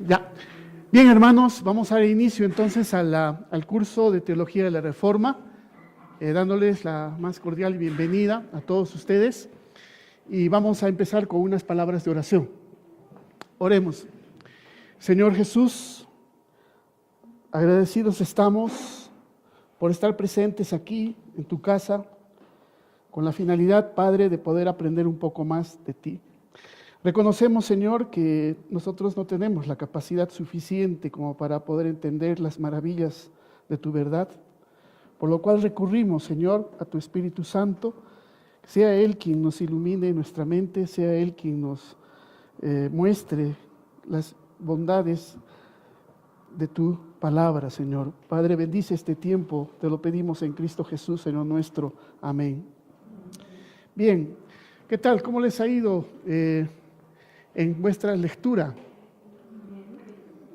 Ya. Bien, hermanos, vamos a dar inicio entonces al curso de Teología de la Reforma, dándoles la más cordial bienvenida a todos ustedes. Y vamos a empezar con unas palabras de oración. Oremos. Señor Jesús, agradecidos estamos por estar presentes aquí en tu casa, con la finalidad, Padre, de poder aprender un poco más de ti. Reconocemos, Señor, que nosotros no tenemos la capacidad suficiente como para poder entender las maravillas de tu verdad, por lo cual recurrimos, Señor, a tu Espíritu Santo, sea Él quien nos ilumine nuestra mente, sea Él quien nos muestre las bondades de tu palabra, Señor. Padre, bendice este tiempo, te lo pedimos en Cristo Jesús, Señor nuestro. Amén. Bien, ¿qué tal? ¿Cómo les ha ido en vuestra lectura?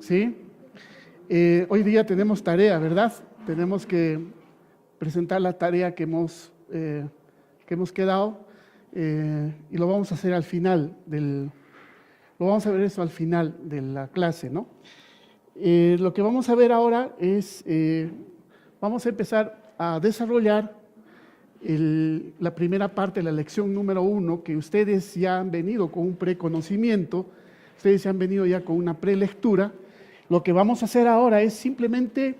¿Sí? Hoy día tenemos tarea, ¿verdad? Tenemos que presentar la tarea que hemos quedado y lo vamos a hacer al final lo vamos a ver eso al final de la clase, ¿no? Lo que vamos a ver ahora es, vamos a empezar a desarrollar la primera parte de la lección número 1, que ustedes ya han venido con un preconocimiento, ustedes ya han venido ya con una prelectura. Lo que vamos a hacer ahora es simplemente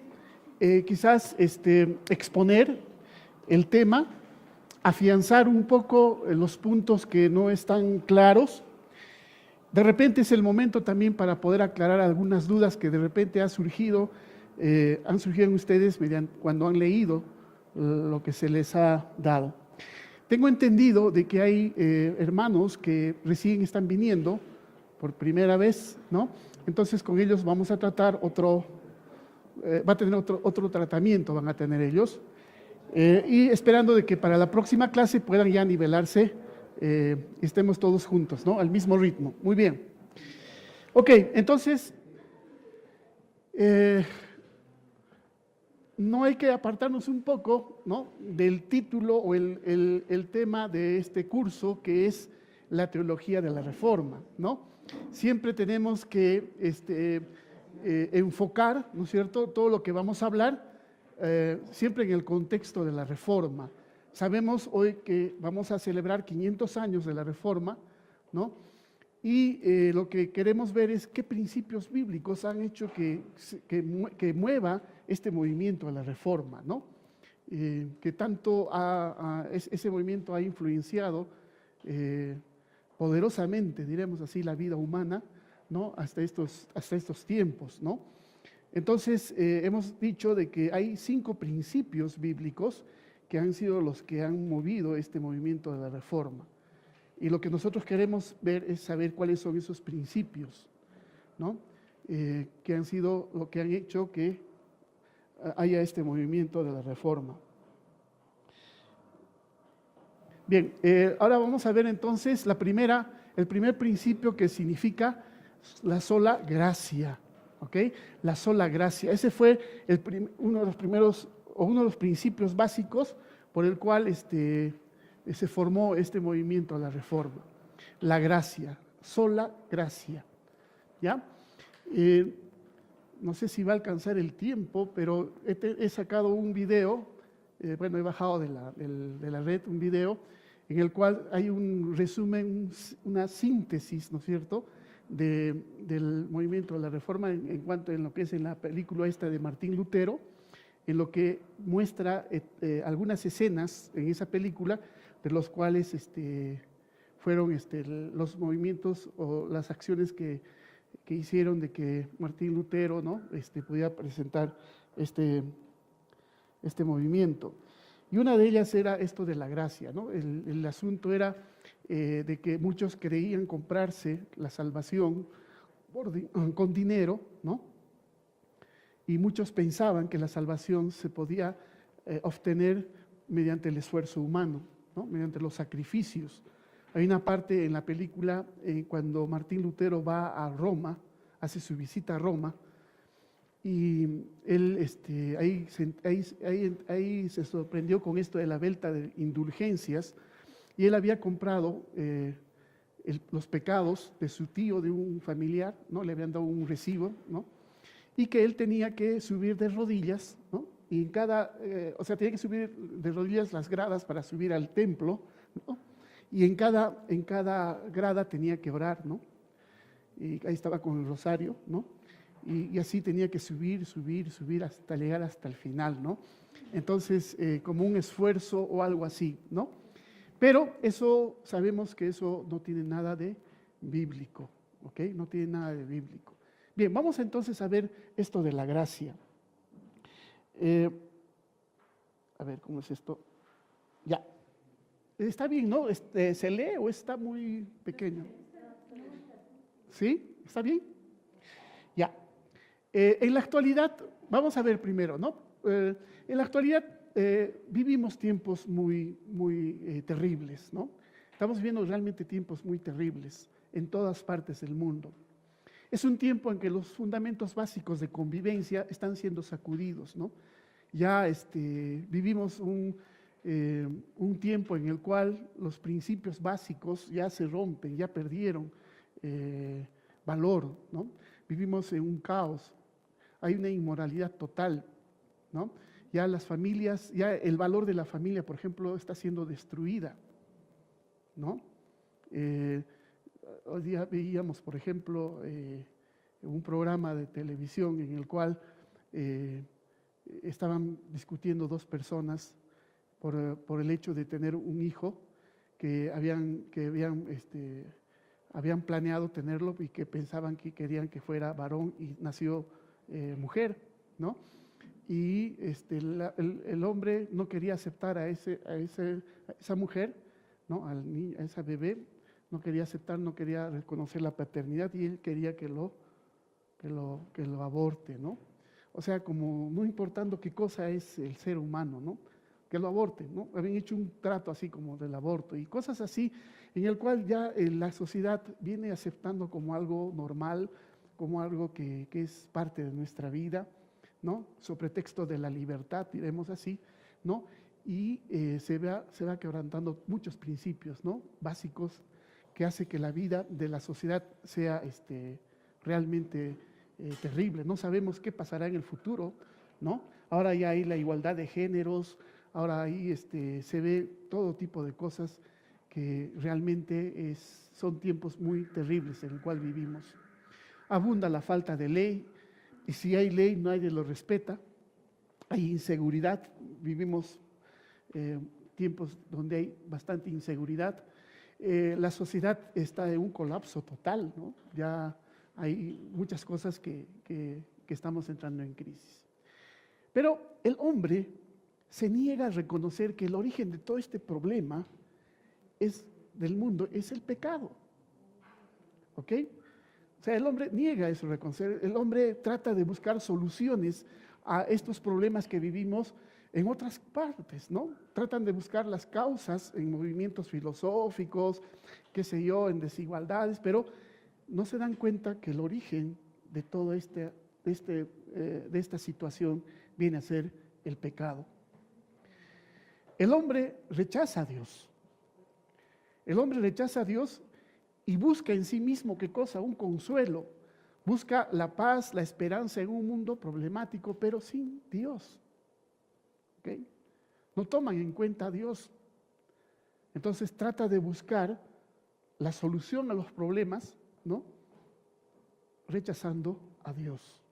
quizás exponer el tema, afianzar un poco los puntos que no están claros. De repente es el momento también para poder aclarar algunas dudas que de repente han surgido en ustedes cuando han leído lo que se les ha dado. Tengo entendido de que hay hermanos que recién están viniendo por primera vez, ¿no? Entonces con ellos vamos a tratar va a tener otro tratamiento, van a tener ellos, y esperando de que para la próxima clase puedan ya nivelarse, estemos todos juntos, ¿no? Al mismo ritmo. Muy bien. Ok, entonces, no hay que apartarnos un poco, ¿no?, del título o el tema de este curso, que es la teología de la Reforma, ¿no? Siempre tenemos que enfocar, ¿no es cierto?, todo lo que vamos a hablar, siempre en el contexto de la Reforma. Sabemos hoy que vamos a celebrar 500 años de la Reforma, ¿no? Y lo que queremos ver es qué principios bíblicos han hecho que mueva este movimiento de la Reforma, ¿no? Que tanto ese movimiento ha influenciado poderosamente, diremos así, la vida humana, ¿no?, hasta estos tiempos, ¿no? Entonces, hemos dicho de que hay 5 principios bíblicos que han sido los que han movido este movimiento de la Reforma. Y lo que nosotros queremos ver es saber cuáles son esos principios, ¿no?, que han sido lo que han hecho que haya este movimiento de la Reforma. Bien, ahora vamos a ver entonces el primer principio, que significa la sola gracia, ¿ok? La sola gracia. Ese fue uno de los principios básicos por el cual se formó este movimiento a la Reforma. La gracia, sola gracia, ¿ya? No sé si va a alcanzar el tiempo, pero he sacado un video, he bajado de la red un video en el cual hay un resumen, una síntesis, ¿no es cierto?, del movimiento de la Reforma en cuanto en lo que es en la película esta de Martín Lutero, en lo que muestra algunas escenas en esa película de los cuales fueron los movimientos o las acciones que hicieron de que Martín Lutero, ¿no?, pudiera presentar este movimiento. Y una de ellas era esto de la gracia, ¿no? El asunto era de que muchos creían comprarse la salvación con dinero, ¿no? Y muchos pensaban que la salvación se podía obtener mediante el esfuerzo humano, ¿no?, mediante los sacrificios. Hay una parte en la película cuando Martín Lutero va a Roma, hace su visita a Roma, y él ahí se sorprendió con esto de la venta de indulgencias, y él había comprado los pecados de su tío, de un familiar, ¿no? Le habían dado un recibo, ¿no? Y que él tenía que subir de rodillas, ¿no? Y o sea, tenía que subir de rodillas las gradas para subir al templo, ¿no? Y en cada grada tenía que orar, ¿no? Y ahí estaba con el rosario, ¿no? Y así tenía que subir hasta llegar hasta el final, ¿no? Entonces, como un esfuerzo o algo así, ¿no? Pero eso, sabemos que eso no tiene nada de bíblico, ¿ok? No tiene nada de bíblico. Bien, vamos entonces a ver esto de la gracia. A ver, ¿cómo es esto? Ya. Está bien, ¿no? ¿Se lee o está muy pequeño? ¿Sí? ¿Está bien? Ya. En la actualidad, vamos a ver primero, ¿no? En la actualidad vivimos tiempos muy terribles, ¿no? Estamos viviendo realmente tiempos muy terribles en todas partes del mundo. Es un tiempo en que los fundamentos básicos de convivencia están siendo sacudidos, ¿no? Ya vivimos un tiempo en el cual los principios básicos ya se rompen, ya perdieron valor, ¿no? Vivimos en un caos, hay una inmoralidad total, ¿no? Ya las familias, ya el valor de la familia, por ejemplo, está siendo destruida, ¿no? Hoy día veíamos, por ejemplo, un programa de televisión en el cual estaban discutiendo dos personas por el hecho de tener un hijo que habían planeado tenerlo y que pensaban que querían que fuera varón y nació mujer, ¿no? Y el hombre no quería aceptar a esa mujer, ¿no? A esa bebé, no quería aceptar, no quería reconocer la paternidad y él quería que lo aborte, ¿no? O sea, como no importando qué cosa es el ser humano, ¿no? Que lo aborte, ¿no? Habían hecho un trato así como del aborto y cosas así, en el cual ya la sociedad viene aceptando como algo normal, como algo que es parte de nuestra vida, ¿no? Sobre pretexto de la libertad, diremos así, ¿no? Y se va quebrantando muchos principios, ¿no? Básicos que hace que la vida de la sociedad sea realmente terrible. No sabemos qué pasará en el futuro, ¿no? Ahora ya hay la igualdad de géneros, ahora ahí se ve todo tipo de cosas que realmente son tiempos muy terribles en el cual vivimos. Abunda la falta de ley, y si hay ley, nadie lo respeta. Hay inseguridad, vivimos tiempos donde hay bastante inseguridad. La sociedad está en un colapso total, ¿no? Ya hay muchas cosas que estamos entrando en crisis. Pero el hombre se niega a reconocer que el origen de todo este problema del mundo es el pecado. ¿Ok? O sea, el hombre niega eso, reconocer. El hombre trata de buscar soluciones a estos problemas que vivimos en otras partes, ¿no? Tratan de buscar las causas en movimientos filosóficos, qué sé yo, en desigualdades, pero no se dan cuenta que el origen de todo de esta situación viene a ser el pecado. El hombre rechaza a Dios. El hombre rechaza a Dios y busca en sí mismo, ¿qué cosa? Un consuelo. Busca la paz, la esperanza en un mundo problemático, pero sin Dios. ¿Okay? No toman en cuenta a Dios. Entonces trata de buscar la solución a los problemas, ¿no? Rechazando a Dios,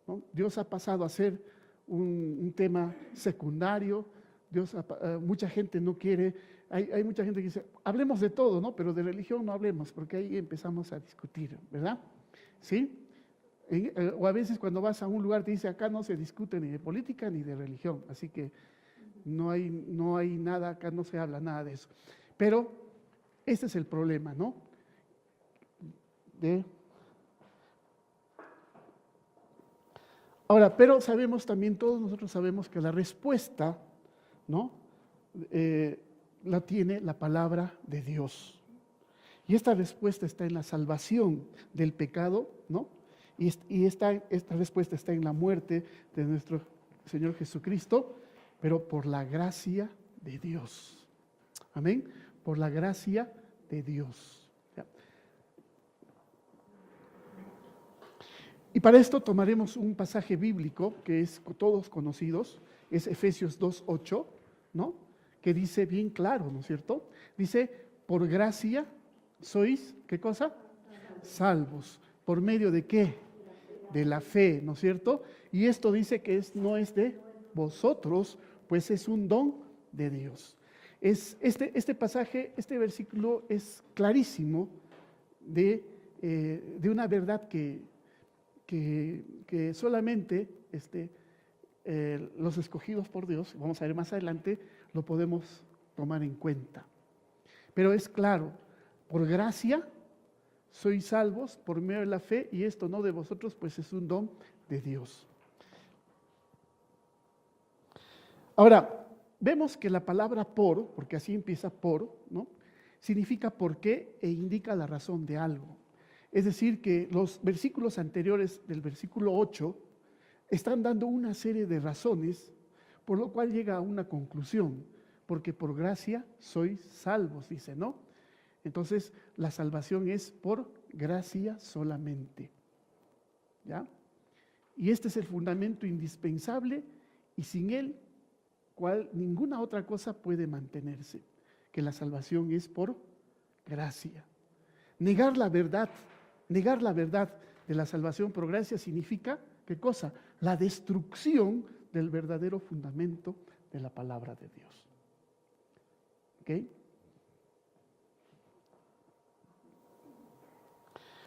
¿no? Dios ha pasado a ser un tema secundario. Mucha gente no quiere, hay mucha gente que dice, hablemos de todo, ¿no? Pero de religión no hablemos, porque ahí empezamos a discutir, ¿verdad? ¿Sí? O a veces cuando vas a un lugar te dice, acá no se discute ni de política ni de religión, así que no hay nada, acá no se habla nada de eso. Pero ese es el problema, ¿no? Ahora, pero sabemos también, todos nosotros sabemos que la respuesta, ¿no? La tiene la palabra de Dios. Y esta respuesta está en la salvación del pecado, ¿no? Y esta respuesta está en la muerte de nuestro Señor Jesucristo, pero por la gracia de Dios. Amén. Por la gracia de Dios. Y para esto tomaremos un pasaje bíblico que es todos conocidos, es Efesios 2:8, ¿no? Que dice bien claro, ¿no es cierto? Dice, por gracia sois, ¿qué cosa? Salvos. ¿Por medio de qué? De la fe, ¿no es cierto? Y esto dice que no es de vosotros, pues es un don de Dios. Este pasaje, este versículo es clarísimo de una verdad que solamente los escogidos por Dios, vamos a ver más adelante, lo podemos tomar en cuenta. Pero es claro, por gracia sois salvos por medio de la fe, y esto no de vosotros, pues es un don de Dios. Ahora, vemos que la palabra por, porque así empieza por, ¿no? Significa por qué e indica la razón de algo. Es decir, que los versículos anteriores del versículo 8 están dando una serie de razones, por lo cual llega a una conclusión, porque por gracia sois salvos, dice, ¿no? Entonces, la salvación es por gracia solamente, ¿ya? Y este es el fundamento indispensable, y sin él, ninguna otra cosa puede mantenerse, que la salvación es por gracia. Negar la verdad de la salvación por gracia significa, ¿qué cosa? La destrucción del verdadero fundamento de la palabra de Dios. ¿Ok?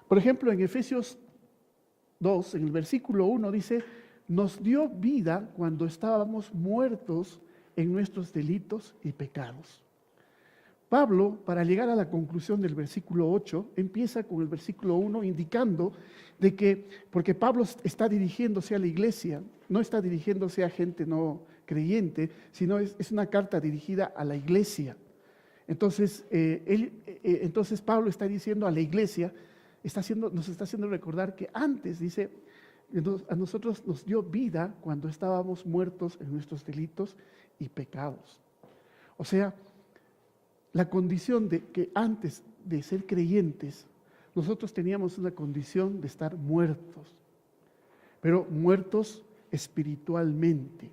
Por ejemplo, en Efesios 2, en el versículo 1 dice, nos dio vida cuando estábamos muertos en nuestros delitos y pecados. Pablo, para llegar a la conclusión del versículo 8, empieza con el versículo 1 indicando de que, porque Pablo está dirigiéndose a la iglesia, no está dirigiéndose a gente no creyente, sino es una carta dirigida a la iglesia. Entonces, entonces Pablo está diciendo a la iglesia, nos está haciendo recordar que antes, dice, a nosotros nos dio vida cuando estábamos muertos en nuestros delitos y pecados. O sea, la condición de que antes de ser creyentes, nosotros teníamos una condición de estar muertos, pero muertos espiritualmente.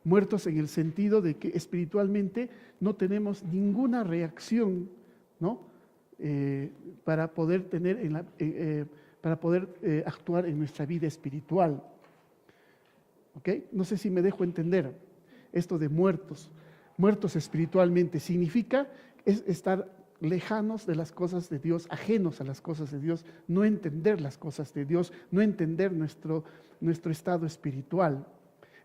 Muertos en el sentido de que espiritualmente no tenemos ninguna reacción, ¿no? Para poder actuar en nuestra vida espiritual. ¿Ok? No sé si me dejo entender esto de muertos. Muertos espiritualmente significa estar lejanos de las cosas de Dios, ajenos a las cosas de Dios, no entender las cosas de Dios, no entender nuestro estado espiritual.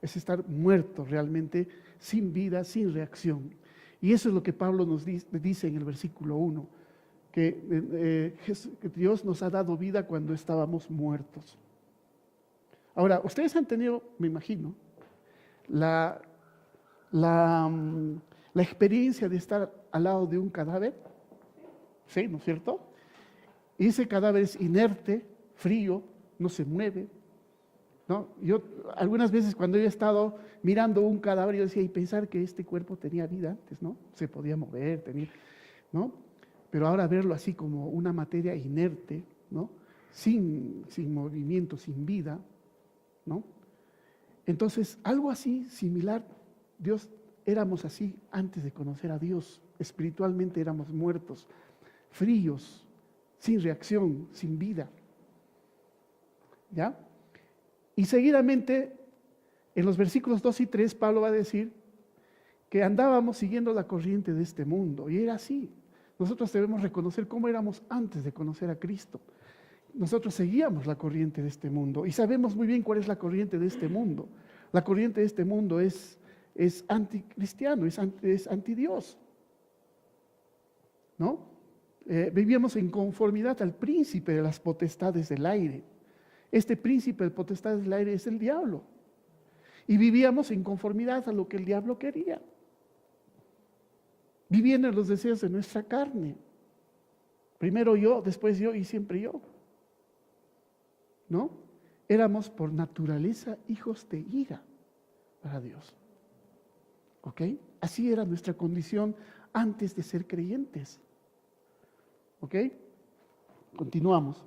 Es estar muerto realmente, sin vida, sin reacción. Y eso es lo que Pablo nos dice en el versículo 1, que Dios nos ha dado vida cuando estábamos muertos. Ahora, ustedes han tenido, me imagino, la experiencia de estar al lado de un cadáver, ¿sí? ¿No es cierto? Y ese cadáver es inerte, frío, no se mueve, ¿no? Yo algunas veces cuando he estado mirando un cadáver, yo decía, y pensar que este cuerpo tenía vida antes, ¿no? Se podía mover, ¿no? Pero ahora verlo así como una materia inerte, ¿no? Sin movimiento, sin vida, ¿no? Entonces, algo así similar, éramos así antes de conocer a Dios. Espiritualmente éramos muertos, fríos, sin reacción, sin vida. ¿Ya? Y seguidamente, en los versículos 2 y 3, Pablo va a decir que andábamos siguiendo la corriente de este mundo. Y era así. Nosotros debemos reconocer cómo éramos antes de conocer a Cristo. Nosotros seguíamos la corriente de este mundo y sabemos muy bien cuál es la corriente de este mundo. La corriente de este mundo es anticristiano, es antidios, ¿no? Vivíamos en conformidad al príncipe de las potestades del aire. Este príncipe de potestades del aire es el diablo. Y vivíamos en conformidad a lo que el diablo quería. Viviendo en los deseos de nuestra carne. Primero yo, después yo y siempre yo. ¿No? Éramos por naturaleza hijos de ira para Dios. ¿Ok? Así era nuestra condición antes de ser creyentes. ¿Ok? Continuamos.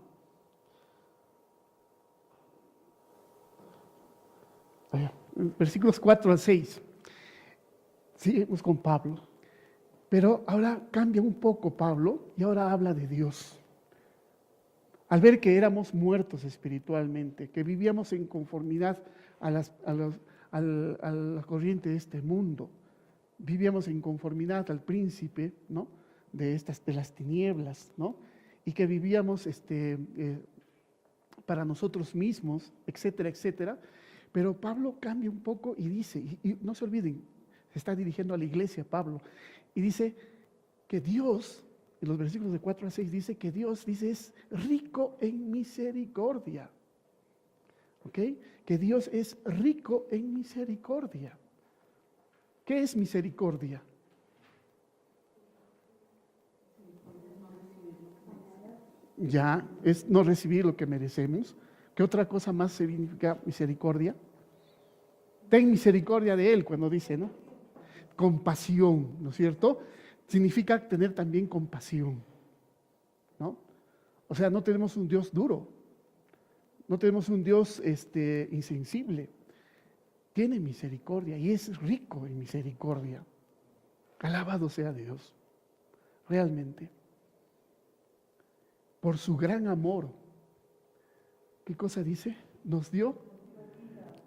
Versículos 4 al 6. Seguimos con Pablo. Pero ahora cambia un poco Pablo y ahora habla de Dios. Al ver que éramos muertos espiritualmente, que vivíamos en conformidad a la corriente de este mundo, vivíamos en conformidad al príncipe, ¿no?, de las tinieblas, ¿no?, y que vivíamos para nosotros mismos, etcétera, etcétera. Pero Pablo cambia un poco y dice, y no se olviden, se está dirigiendo a la iglesia Pablo, y dice que Dios, en los versículos de 4 a 6, dice que Dios, dice, es rico en misericordia. ¿Ok? Que Dios es rico en misericordia. ¿Qué es misericordia? Ya, es no recibir lo que merecemos. ¿Qué otra cosa más significa misericordia? Ten misericordia de Él, cuando dice, ¿no? Compasión, ¿no es cierto? Significa tener también compasión, ¿no? O sea, no tenemos un Dios duro, no tenemos un Dios insensible. Tiene misericordia y es rico en misericordia. Alabado sea Dios, realmente. Por su gran amor, ¿qué cosa dice? Nos dio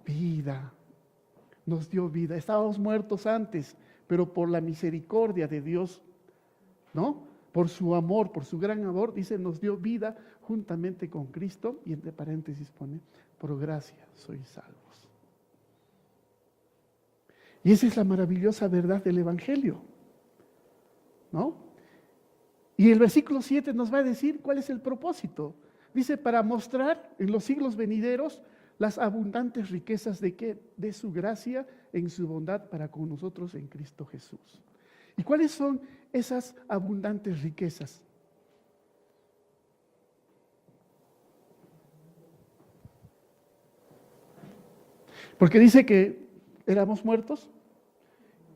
vida. Nos dio vida. Estábamos muertos antes, pero por la misericordia de Dios, ¿no? Por su amor, por su gran amor, dice, nos dio vida juntamente con Cristo, y entre paréntesis pone, por gracia sois salvos. Y esa es la maravillosa verdad del Evangelio, ¿no? Y el versículo 7 nos va a decir cuál es el propósito. Dice, para mostrar en los siglos venideros las abundantes riquezas de ¿qué? De su gracia en su bondad para con nosotros en Cristo Jesús. ¿Y cuáles son esas abundantes riquezas? Porque dice que éramos muertos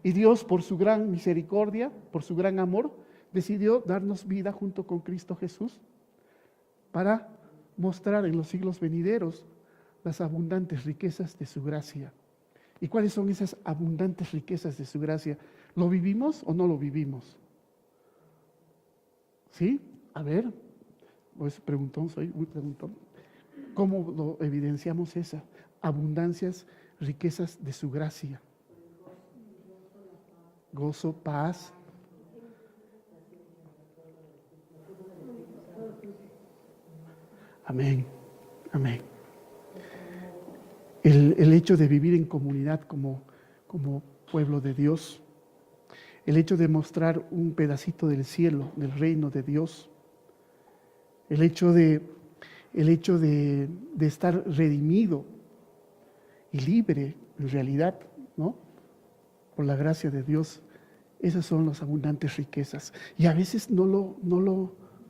y Dios, por su gran misericordia, por su gran amor, decidió darnos vida junto con Cristo Jesús para mostrar en los siglos venideros las abundantes riquezas de su gracia. ¿Y cuáles son esas abundantes riquezas de su gracia? ¿Lo vivimos o no lo vivimos? ¿Sí? A ver, pues preguntón, soy muy preguntón. ¿Cómo lo evidenciamos esas abundancias, riquezas de su gracia? Gozo, paz. Amén, amén. El hecho de vivir en comunidad como pueblo de Dios, el hecho de mostrar un pedacito del cielo, del reino de Dios, el hecho de estar redimido y libre en realidad, ¿no?, por la gracia de Dios, esas son las abundantes riquezas. Y a veces no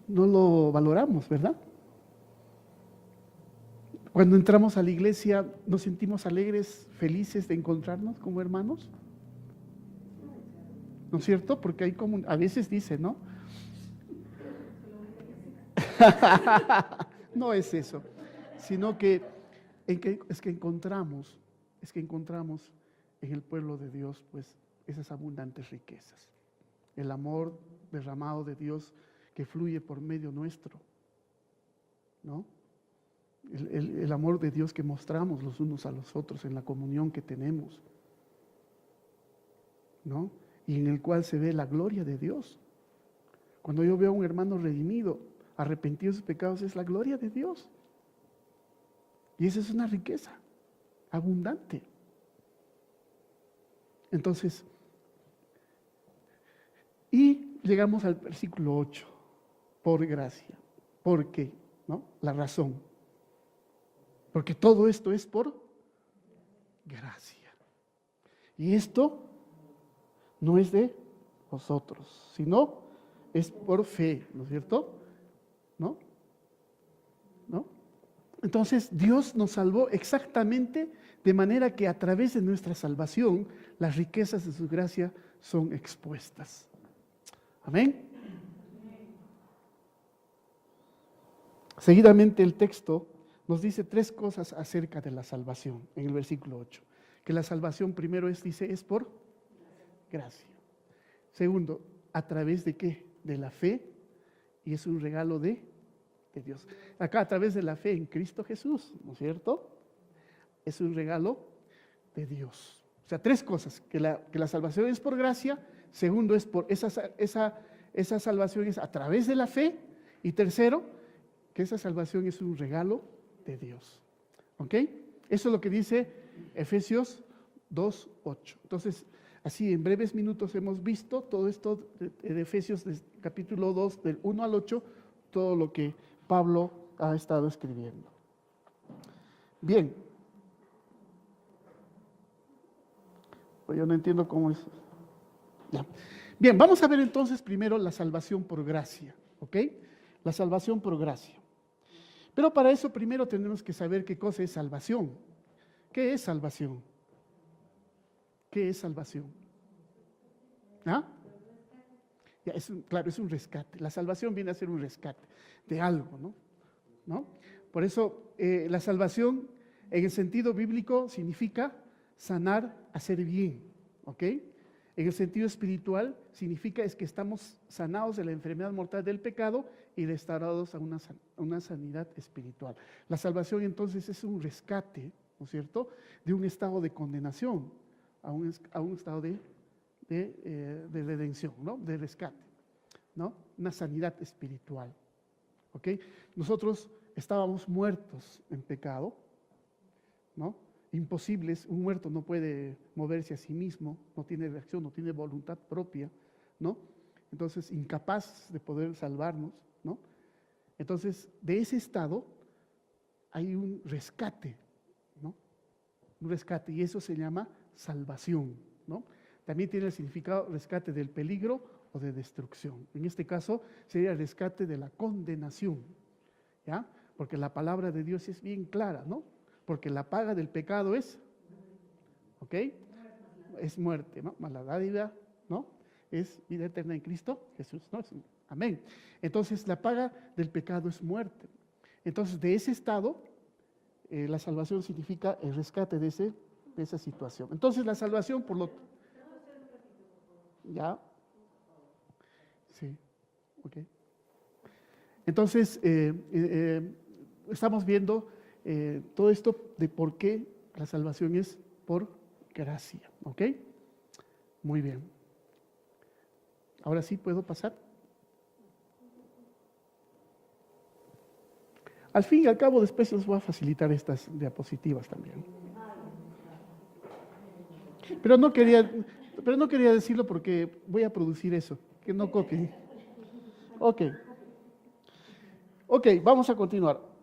lo valoramos, ¿verdad? Cuando entramos a la iglesia, ¿nos sentimos alegres, felices de encontrarnos como hermanos? ¿No es cierto? Porque hay como, a veces dice, ¿no? No es eso, sino que encontramos en el pueblo de Dios, pues, esas abundantes riquezas. El amor derramado de Dios que fluye por medio nuestro, ¿no? El amor de Dios que mostramos los unos a los otros en la comunión que tenemos, ¿no? Y en el cual se ve la gloria de Dios. Cuando yo veo a un hermano redimido, arrepentido de sus pecados, es la gloria de Dios. Y esa es una riqueza abundante. Entonces, y llegamos al versículo 8, por gracia. ¿Por qué? ¿No? La razón. Porque todo esto es por gracia. Y esto no es de vosotros, sino es por fe, ¿no es cierto? ¿No? ¿No? Entonces Dios nos salvó exactamente de manera que a través de nuestra salvación las riquezas de su gracia son expuestas. Amén. Seguidamente el texto nos dice tres cosas acerca de la salvación en el versículo 8. Que la salvación primero dice, es por gracia. Segundo, ¿a través de qué? De la fe, y es un regalo de Dios. Acá, a través de la fe en Cristo Jesús, ¿no es cierto? Es un regalo de Dios. O sea, tres cosas: que la salvación es por gracia. Segundo, es por esa salvación es a través de la fe. Y tercero, que esa salvación es un regalo de Dios. ¿Ok? Eso es lo que dice Efesios 2:8. Entonces, así en breves minutos hemos visto todo esto de Efesios capítulo 2, del 1 al 8, todo lo que Pablo ha estado escribiendo. Bien. Pues yo no entiendo cómo es. Ya. Bien, vamos a ver entonces primero la salvación por gracia. ¿Ok? La salvación por gracia. Pero para eso primero tenemos que saber qué cosa es salvación. ¿Qué es salvación? ¿Qué es salvación? ¿Ah? Ya, claro, es un rescate. La salvación viene a ser un rescate de algo, ¿no? Por eso la salvación en el sentido bíblico significa sanar, hacer bien, ¿ok? En el sentido espiritual significa es que estamos sanados de la enfermedad mortal del pecado y restaurados a una sanidad espiritual. La salvación entonces es un rescate, ¿no es cierto?, de un estado de condenación a un estado de redención, ¿no?, de rescate, ¿no?, una sanidad espiritual, ¿ok? Nosotros estábamos muertos en pecado, ¿no? Imposibles, un muerto no puede moverse a sí mismo, no tiene reacción, no tiene voluntad propia, ¿no? Entonces, incapaz de poder salvarnos, ¿no? Entonces, de ese estado hay un rescate, ¿no? Un rescate, y eso se llama salvación, ¿no? También tiene el significado rescate del peligro o de destrucción. En este caso, sería el rescate de la condenación, ¿ya? Porque la palabra de Dios es bien clara, ¿no? Porque la paga del pecado es, ¿ok? Es muerte, ¿no? Mas la dádiva, ¿no? Es vida eterna en Cristo Jesús, ¿no? Amén. Entonces, la paga del pecado es muerte. Entonces, de ese estado, la salvación significa el rescate de esa situación. Entonces, la salvación por lo... ¿Ya? Sí, ok. Entonces, estamos viendo todo esto de por qué la salvación es por gracia, ¿ok? Muy bien. Ahora sí puedo pasar. Al fin y al cabo, después les voy a facilitar estas diapositivas también. Pero no quería decirlo porque voy a producir eso, que no copien. Ok, vamos a continuar.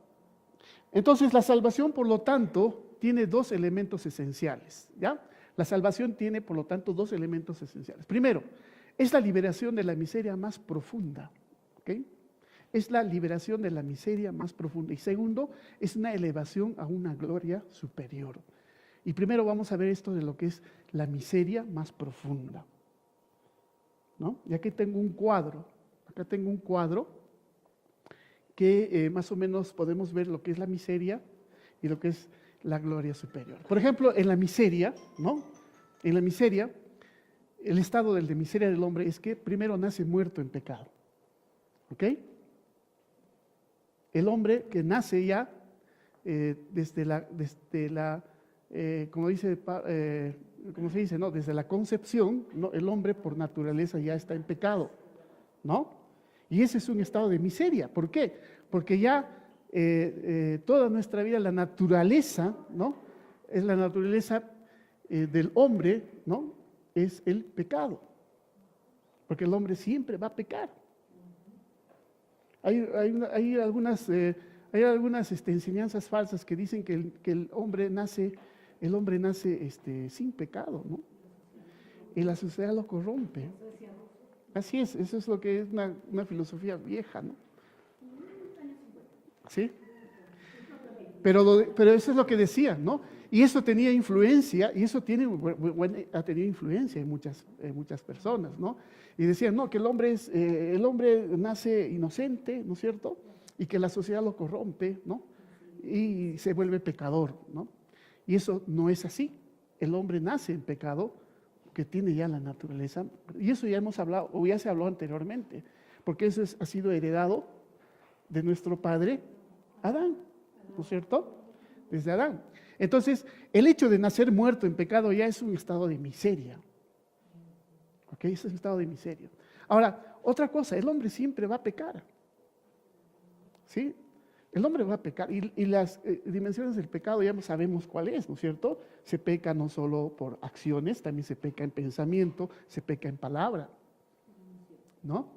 Entonces, la salvación, por lo tanto, tiene dos elementos esenciales, ¿ya? La salvación tiene, por lo tanto, dos elementos esenciales. Primero, es la liberación de la miseria más profunda, ¿ok? Es la liberación de la miseria más profunda. Y segundo, es una elevación a una gloria superior. Y primero vamos a ver esto de lo que es la miseria más profunda, ¿no? Y aquí tengo un cuadro, que más o menos podemos ver lo que es la miseria y lo que es la gloria superior. Por ejemplo, en la miseria, ¿no? En la miseria, el estado de miseria del hombre es que primero nace muerto en pecado, ¿ok? El hombre que nace ya como se dice, ¿no? Desde la concepción, ¿no? El hombre por naturaleza ya está en pecado, ¿no? Y ese es un estado de miseria. ¿Por qué? Porque ya toda nuestra vida, la naturaleza, ¿no? Es la naturaleza del hombre, ¿no? Es el pecado. Porque el hombre siempre va a pecar. Hay algunas enseñanzas falsas que dicen que el hombre nace sin pecado, ¿no? Y la sociedad lo corrompe. Así es, eso es lo que es una filosofía vieja, ¿no? ¿Sí? Pero eso es lo que decían, ¿no? Y eso tenía influencia, y eso ha tenido influencia en muchas personas, ¿no? Y decían, no, que el hombre nace inocente, ¿no es cierto? Y que la sociedad lo corrompe, ¿no? y se vuelve pecador, ¿no? Y eso no es así. El hombre nace en pecado, que tiene ya la naturaleza, y eso ya hemos hablado, o ya se habló anteriormente, porque eso ha sido heredado de nuestro padre Adán, ¿no es cierto? Desde Adán. Entonces, el hecho de nacer muerto en pecado ya es un estado de miseria. ¿Ok? Ese es un estado de miseria. Ahora, otra cosa, el hombre siempre va a pecar. ¿Sí? El hombre va a pecar. Y las dimensiones del pecado ya no sabemos cuál es, ¿no es cierto? Se peca no solo por acciones, también se peca en pensamiento, se peca en palabra. ¿No?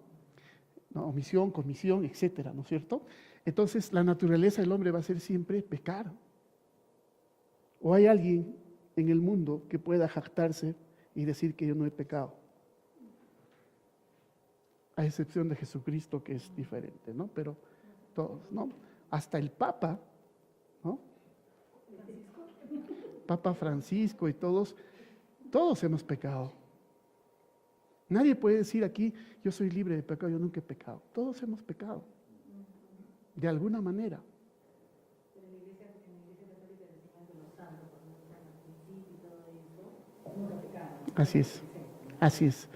¿No? Omisión, comisión, etcétera, ¿no es cierto? Entonces, la naturaleza del hombre va a ser siempre pecar. ¿O hay alguien en el mundo que pueda jactarse y decir que yo no he pecado? A excepción de Jesucristo, que es diferente, ¿no? Pero todos, ¿no? Hasta el Papa, ¿no? Papa Francisco y todos hemos pecado. Nadie puede decir aquí, yo soy libre de pecado, yo nunca he pecado. Todos hemos pecado, de alguna manera. Así es, así es.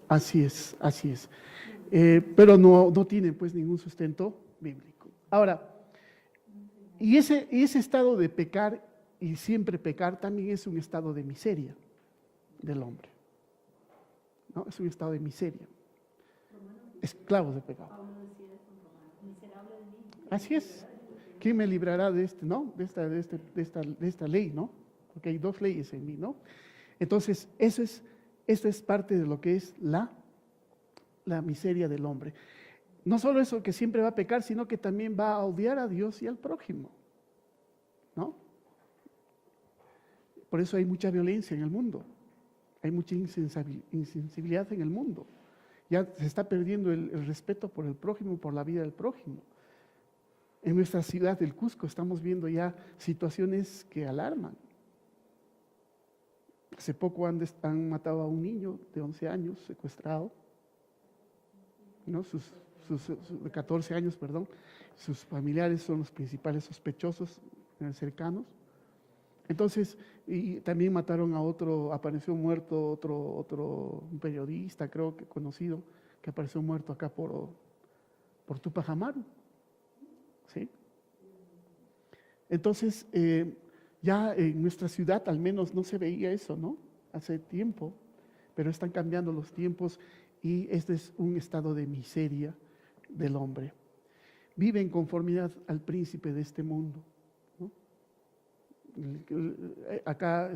Así es, así es. Pero no tienen pues ningún sustento bíblico. Ahora, y ese estado de pecar y siempre pecar también es un estado de miseria del hombre. ¿No? Es un estado de miseria. Esclavos de pecado. Así es. ¿Quién me librará de no? De esta ley, ¿no? Porque hay dos leyes en mí, ¿no? Entonces, esto es parte de lo que es la miseria del hombre. No solo eso que siempre va a pecar, sino que también va a odiar a Dios y al prójimo, ¿no? Por eso hay mucha violencia en el mundo, hay mucha insensibilidad en el mundo. Ya se está perdiendo el respeto por el prójimo, por la vida del prójimo. En nuestra ciudad del Cusco estamos viendo ya situaciones que alarman. Hace poco han matado a un niño de 11 años, secuestrado, ¿no? De 14 años, perdón. Sus familiares son los principales sospechosos cercanos. Entonces, y también mataron a otro, apareció muerto un periodista, creo que conocido, que apareció muerto acá por Tupac Amaru. ¿Sí? Entonces, ya en nuestra ciudad al menos no se veía eso, ¿no? Hace tiempo, pero están cambiando los tiempos y este es un estado de miseria del hombre. Vive en conformidad al príncipe de este mundo, ¿no? Acá,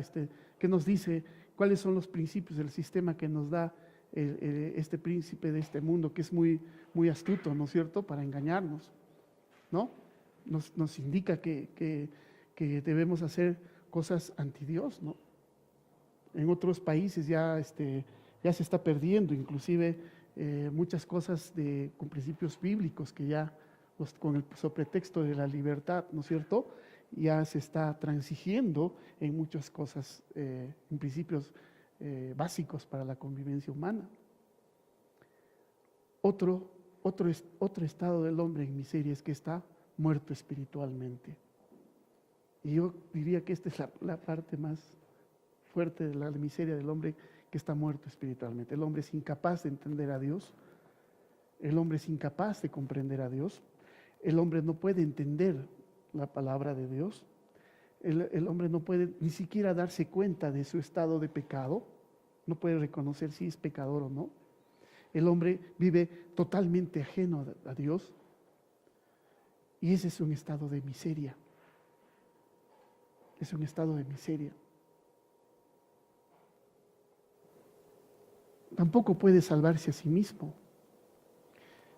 ¿qué nos dice? ¿Cuáles son los principios del sistema que nos da este príncipe de este mundo, que es muy, muy astuto, ¿no es cierto?, para engañarnos, ¿no? Nos indica que debemos hacer cosas anti Dios, ¿no? En otros países ya se está perdiendo, inclusive muchas cosas con principios bíblicos que ya, con el sobretexto de la libertad, ¿no es cierto?, ya se está transigiendo en muchas cosas, en principios básicos para la convivencia humana. Otro estado del hombre en miseria es que está muerto espiritualmente. Y yo diría que esta es la parte más fuerte de la miseria del hombre, que está muerto espiritualmente. El hombre es incapaz de entender a Dios, el hombre es incapaz de comprender a Dios, el hombre no puede entender la palabra de Dios, el hombre no puede ni siquiera darse cuenta de su estado de pecado, no puede reconocer si es pecador o no. El hombre vive totalmente ajeno a Dios y ese es un estado de miseria. Es un estado de miseria. Tampoco puede salvarse a sí mismo.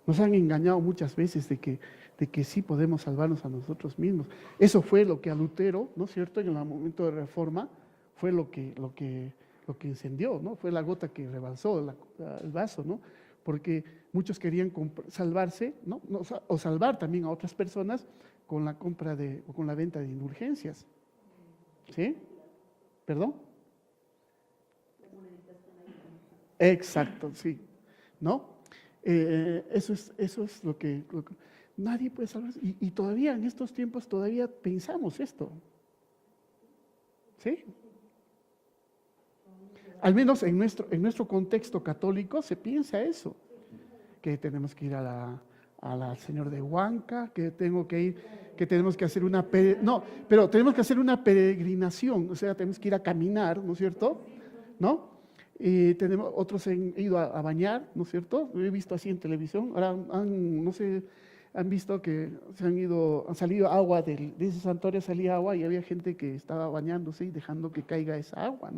Nos han engañado muchas veces de que sí podemos salvarnos a nosotros mismos. Eso fue lo que a Lutero, ¿no es cierto?, en el momento de Reforma, fue lo que encendió, ¿no? Fue la gota que rebalsó el vaso, ¿no? Porque muchos querían salvarse, ¿no? O salvar también a otras personas con la compra o con la venta de indulgencias. ¿Sí? ¿Perdón? Exacto, sí. ¿No? Eso es lo que Nadie puede salvarse. Y todavía en estos tiempos todavía pensamos esto. ¿Sí? Al menos en nuestro contexto católico se piensa eso. Que tenemos que ir a la Señor de Huanca, que tenemos que hacer pero tenemos que hacer una peregrinación, o sea, tenemos que ir a caminar, ¿no es cierto? ¿No? Y otros han ido a bañar, ¿no es cierto? Lo he visto así en televisión. Ahora no sé, han visto que han salido agua de ese santuario, salía agua y había gente que estaba bañándose y dejando que caiga esa agua,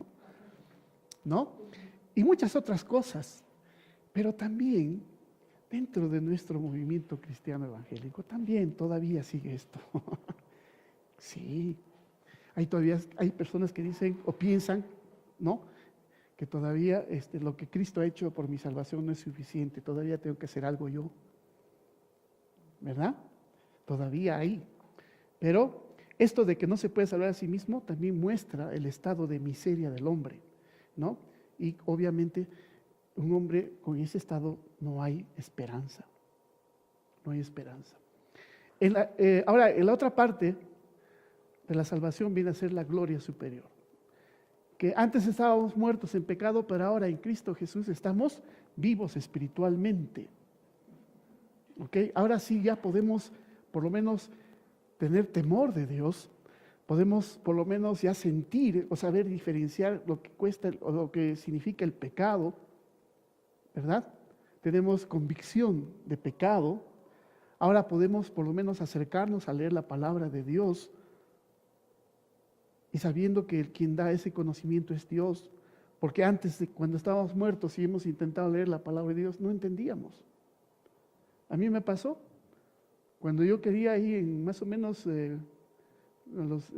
¿no? Y muchas otras cosas. Pero también dentro de nuestro movimiento cristiano evangélico también todavía sigue esto. Sí, hay personas que dicen o piensan, ¿no?, que todavía lo que Cristo ha hecho por mi salvación no es suficiente, todavía tengo que hacer algo yo, ¿verdad? Todavía hay. Pero esto de que no se puede salvar a sí mismo también muestra el estado de miseria del hombre, ¿no? Y obviamente un hombre con ese estado no hay esperanza. No hay esperanza. Ahora, en la otra parte de la salvación viene a ser la gloria superior. Que antes estábamos muertos en pecado, pero ahora en Cristo Jesús estamos vivos espiritualmente. ¿Ok? Ahora sí ya podemos por lo menos tener temor de Dios. Podemos por lo menos ya sentir o saber diferenciar lo que cuesta o lo que significa el pecado, ¿verdad? Tenemos convicción de pecado. Ahora podemos por lo menos acercarnos a leer la palabra de Dios y sabiendo que quien da ese conocimiento es Dios. Porque antes, cuando estábamos muertos y hemos intentado leer la palabra de Dios, no entendíamos. A mí me pasó. Cuando yo quería ir en más o menos a los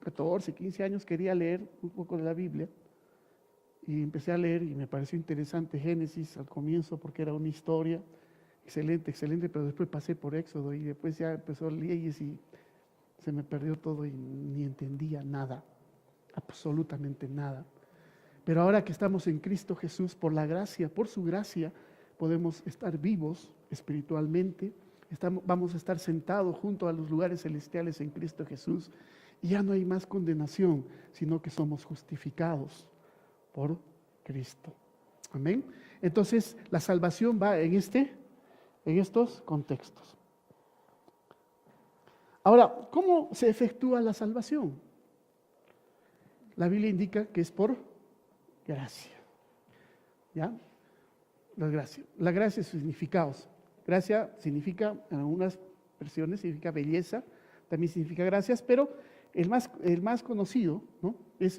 14, 15 años, quería leer un poco de la Biblia. Y empecé a leer y me pareció interesante Génesis al comienzo porque era una historia excelente, pero después pasé por Éxodo y después ya empezó Leyes y se me perdió todo y ni entendía nada, absolutamente nada. Pero ahora que estamos en Cristo Jesús, por la gracia, por su gracia, podemos estar vivos espiritualmente, vamos a estar sentados junto a los lugares celestiales en Cristo Jesús y ya no hay más condenación, sino que somos justificados por Cristo. Amén. Entonces, la salvación va en estos contextos. Ahora, ¿cómo se efectúa la salvación? La Biblia indica que es por gracia. ¿Ya? La gracia, sus significados. Gracia significa, en algunas versiones, significa belleza, también significa gracias, pero el más conocido, ¿no?, es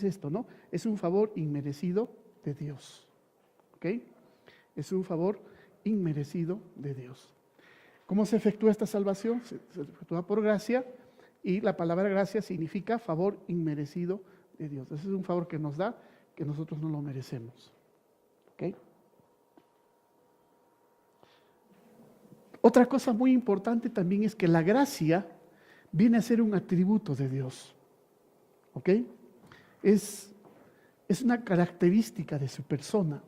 esto, ¿no? Es un favor inmerecido de Dios. ¿Ok? Es un favor inmerecido de Dios. ¿Cómo se efectúa esta salvación? Se efectúa por gracia y la palabra gracia significa favor inmerecido de Dios. Ese es un favor que nos da, que nosotros no lo merecemos. ¿Ok? Otra cosa muy importante también es que la gracia viene a ser un atributo de Dios. ¿Ok? Es una característica de su persona.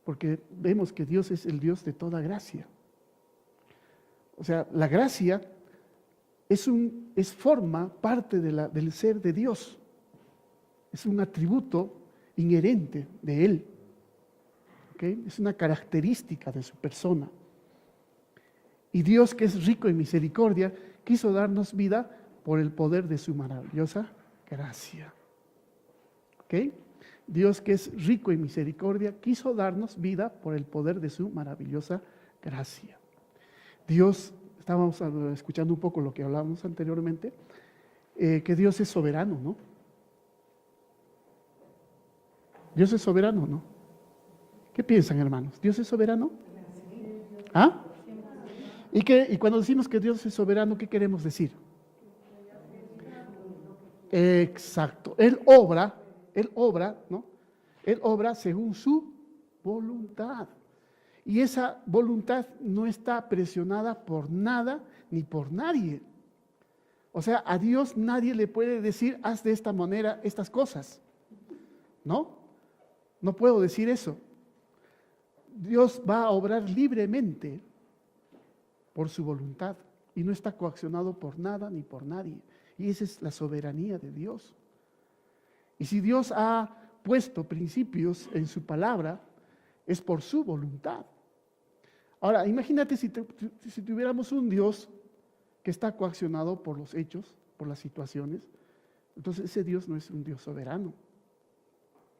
Porque vemos que Dios es el Dios de toda gracia. O sea, la gracia forma parte del ser de Dios. Es un atributo inherente de Él. ¿Okay? Es una característica de su persona. Y Dios, que es rico en misericordia, quiso darnos vida por el poder de su maravillosa gracia. ¿Ok? Dios, que es rico en misericordia, quiso darnos vida por el poder de su maravillosa gracia. Dios, estábamos escuchando un poco lo que hablábamos anteriormente, que Dios es soberano, ¿no? Dios es soberano, ¿no? ¿Qué piensan, hermanos? ¿Dios es soberano? ¿Ah? Y cuando decimos que Dios es soberano, ¿qué queremos decir? Exacto. Él obra, ¿no? Él obra según su voluntad. Y esa voluntad no está presionada por nada ni por nadie. O sea, a Dios nadie le puede decir, haz de esta manera estas cosas. ¿No? No puedo decir eso. Dios va a obrar libremente por su voluntad y no está coaccionado por nada ni por nadie. Y esa es la soberanía de Dios. Y si Dios ha puesto principios en su palabra, es por su voluntad. Ahora, imagínate si tuviéramos un Dios que está coaccionado por los hechos, por las situaciones. Entonces ese Dios no es un Dios soberano.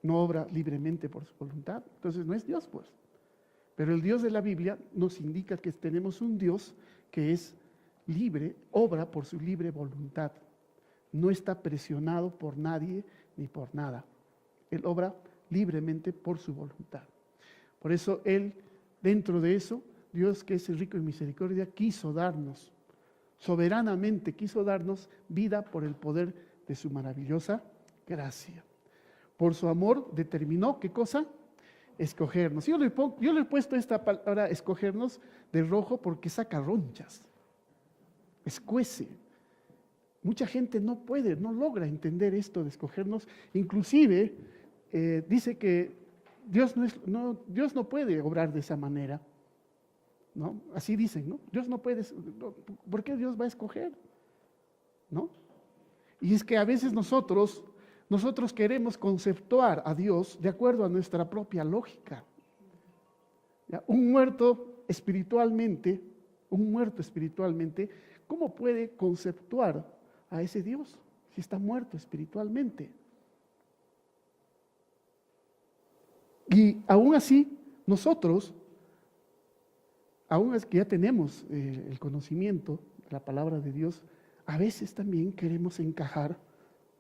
No obra libremente por su voluntad. Entonces no es Dios, pues. Pero el Dios de la Biblia nos indica que tenemos un Dios que es libre, obra por su libre voluntad. No está presionado por nadie ni por nada. Él obra libremente por su voluntad. Por eso Él, dentro de eso, Dios, que es rico en misericordia, quiso darnos, soberanamente quiso darnos vida por el poder de su maravillosa gracia. Por su amor determinó, ¿qué cosa? Escogernos. Yo le he puesto esta palabra escogernos de rojo porque saca ronchas, escuece. Mucha gente no puede, no logra entender esto de escogernos. Inclusive dice que Dios no puede obrar de esa manera, ¿no? Así dicen, ¿no? Dios no puede, ¿por qué Dios va a escoger? ¿No? Y es que a veces nosotros queremos conceptuar a Dios de acuerdo a nuestra propia lógica. ¿Ya? Un muerto espiritualmente, ¿cómo puede conceptuar a ese Dios si está muerto espiritualmente? Y aún así, nosotros, aún es que ya tenemos el conocimiento de la palabra de Dios, a veces también queremos encajar,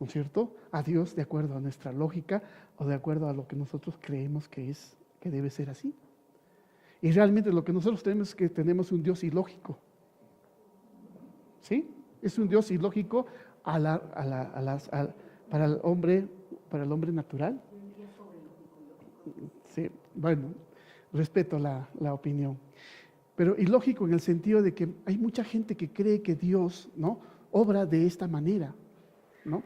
¿no es cierto?, a Dios de acuerdo a nuestra lógica o de acuerdo a lo que nosotros creemos que debe ser así. Y realmente lo que nosotros tenemos es que tenemos un Dios ilógico. ¿Sí? Es un Dios ilógico para el hombre natural. Sí, bueno, respeto la opinión. Pero ilógico en el sentido de que hay mucha gente que cree que Dios, ¿no?, obra de esta manera, ¿no?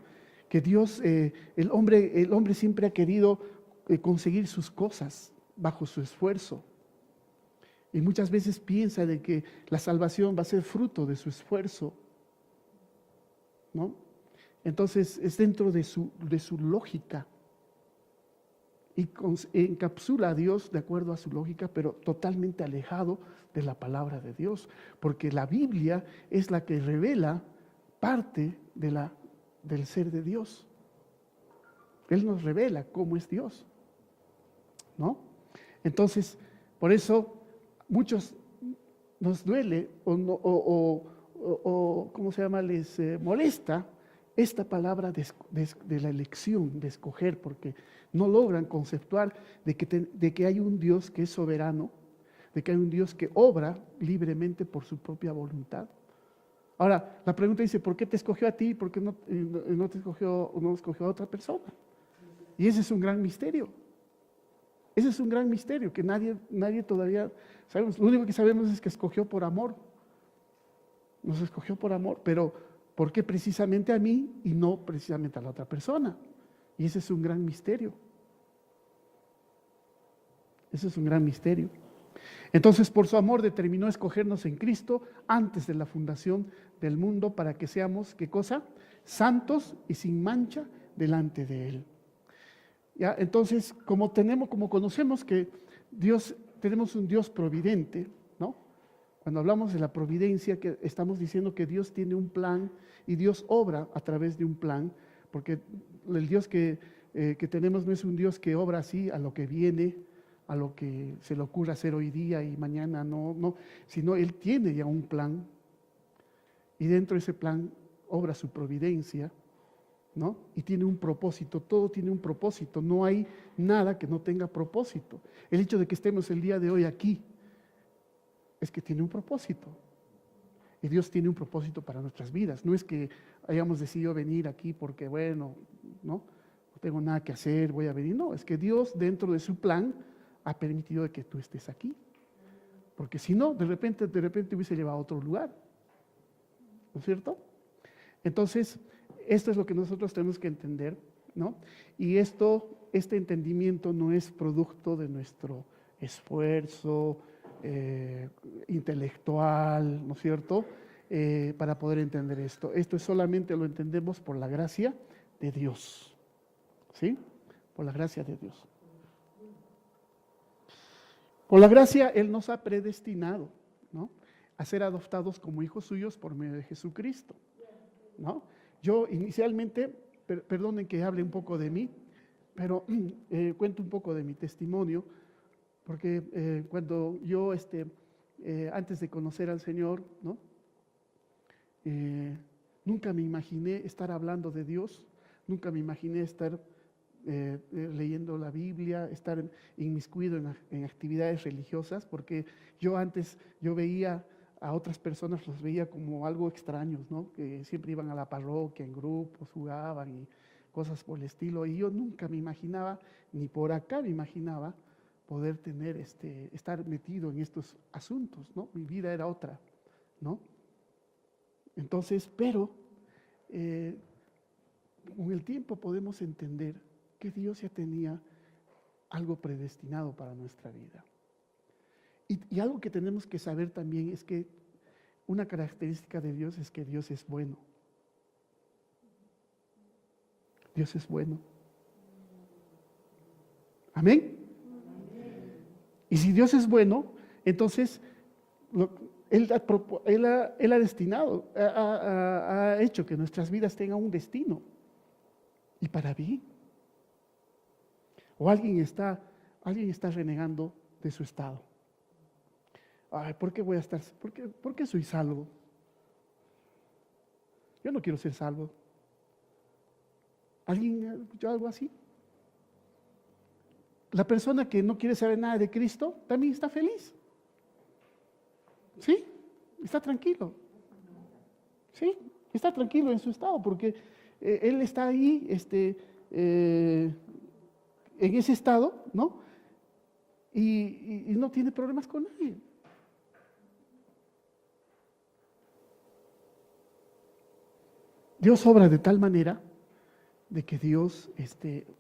Que Dios, el hombre siempre ha querido conseguir sus cosas bajo su esfuerzo. Y muchas veces piensa de que la salvación va a ser fruto de su esfuerzo, ¿no? Entonces es dentro de su lógica. Y encapsula a Dios de acuerdo a su lógica, pero totalmente alejado de la palabra de Dios. Porque la Biblia es la que revela parte del ser de Dios. Él nos revela cómo es Dios, ¿no? Entonces, por eso muchos nos duele o ¿cómo se llama? Les molesta esta palabra de la elección, de escoger, porque no logran conceptuar de que hay un Dios que es soberano, de que hay un Dios que obra libremente por su propia voluntad. Ahora, la pregunta dice, ¿por qué te escogió a ti? ¿Por qué no te escogió a otra persona? Y ese es un gran misterio. Ese es un gran misterio que nadie todavía sabemos. Lo único que sabemos es que escogió por amor. Nos escogió por amor, pero ¿por qué precisamente a mí y no precisamente a la otra persona? Y ese es un gran misterio. Ese es un gran misterio. Entonces, por su amor determinó escogernos en Cristo antes de la fundación del mundo para que seamos, ¿qué cosa? Santos y sin mancha delante de Él. ¿Ya? Entonces, como conocemos que tenemos un Dios providente, ¿no? Cuando hablamos de la providencia, que estamos diciendo que Dios tiene un plan y Dios obra a través de un plan, porque el Dios que tenemos no es un Dios que obra así a lo que viene, a lo que se le ocurra hacer hoy día y mañana no, sino Él tiene ya un plan y dentro de ese plan obra su providencia, ¿no? Y tiene un propósito, todo tiene un propósito, no hay nada que no tenga propósito. El hecho de que estemos el día de hoy aquí es que tiene un propósito. Y Dios tiene un propósito para nuestras vidas. No es que hayamos decidido venir aquí porque, bueno, no tengo nada que hacer, voy a venir. No, es que Dios dentro de su plan ha permitido que tú estés aquí. Porque si no, de repente hubiese llevado a otro lugar. ¿No es cierto? Entonces, esto es lo que nosotros tenemos que entender, ¿no? Y este entendimiento no es producto de nuestro esfuerzo, intelectual, ¿no es cierto?, para poder entender esto. Esto solamente lo entendemos por la gracia de Dios, ¿sí? Por la gracia de Dios. Por la gracia Él nos ha predestinado, ¿no?, a ser adoptados como hijos suyos por medio de Jesucristo, ¿no? Yo inicialmente, perdonen que hable un poco de mí, pero cuento un poco de mi testimonio, porque cuando yo, antes de conocer al Señor, ¿no?, nunca me imaginé estar hablando de Dios, nunca me imaginé estar leyendo la Biblia, estar inmiscuido en actividades religiosas, porque yo antes, yo veía a otras personas, los veía como algo extraños, ¿no?, que siempre iban a la parroquia en grupos, jugaban y cosas por el estilo, y yo nunca me imaginaba, ni por acá me imaginaba poder tener, estar metido en estos asuntos, ¿no? Mi vida era otra, ¿no? Entonces, pero con el tiempo podemos entender que Dios ya tenía algo predestinado para nuestra vida. Y algo que tenemos que saber también es que una característica de Dios es que Dios es bueno. Dios es bueno. Amén. Y si Dios es bueno, entonces Él ha destinado, ha hecho que nuestras vidas tengan un destino. Y para bien. O alguien está renegando de su estado. Ay, ¿por qué voy a estar? ¿Por qué soy salvo? Yo no quiero ser salvo. ¿Alguien ha escuchado algo así? La persona que no quiere saber nada de Cristo también está feliz. ¿Sí? Está tranquilo. ¿Sí? Está tranquilo en su estado porque él está ahí, en ese estado, ¿no? Y no tiene problemas con nadie. Dios obra de tal manera de que Dios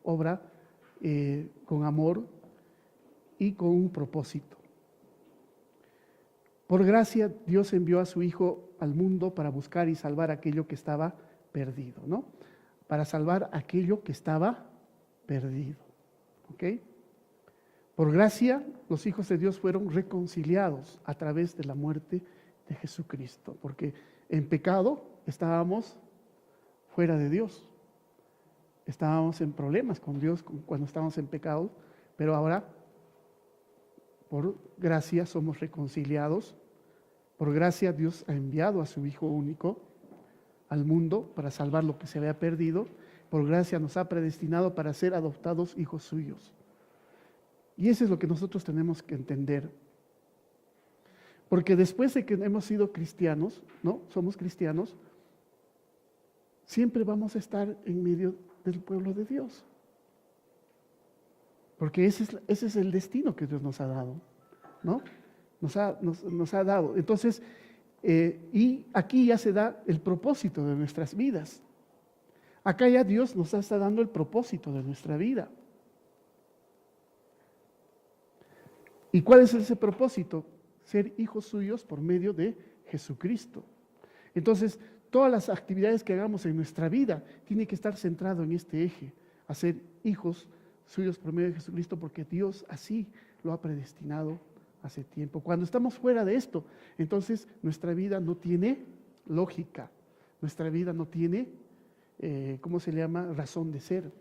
obra con amor y con un propósito. Por gracia, Dios envió a su Hijo al mundo para buscar y salvar aquello que estaba perdido, ¿no? Para salvar aquello que estaba perdido, ¿ok? Por gracia, los hijos de Dios fueron reconciliados a través de la muerte de Jesucristo, porque en pecado estábamos fuera de Dios. Estábamos en problemas con Dios cuando estábamos en pecado, pero ahora, por gracia, somos reconciliados. Por gracia, Dios ha enviado a su Hijo único al mundo para salvar lo que se había perdido. Por gracia nos ha predestinado para ser adoptados hijos suyos. Y eso es lo que nosotros tenemos que entender. Porque después de que hemos sido cristianos, ¿no? Somos cristianos, siempre vamos a estar en medio del pueblo de Dios. Porque ese es el destino que Dios nos ha dado, ¿no? Nos ha dado. Entonces, y aquí ya se da el propósito de nuestras vidas. Acá ya Dios nos está dando el propósito de nuestra vida. ¿Y cuál es ese propósito? Ser hijos suyos por medio de Jesucristo. Entonces, todas las actividades que hagamos en nuestra vida tienen que estar centrado en este eje, a ser hijos suyos por medio de Jesucristo, porque Dios así lo ha predestinado hace tiempo. Cuando estamos fuera de esto, entonces nuestra vida no tiene lógica, nuestra vida no tiene, ¿cómo se le llama? Razón de ser.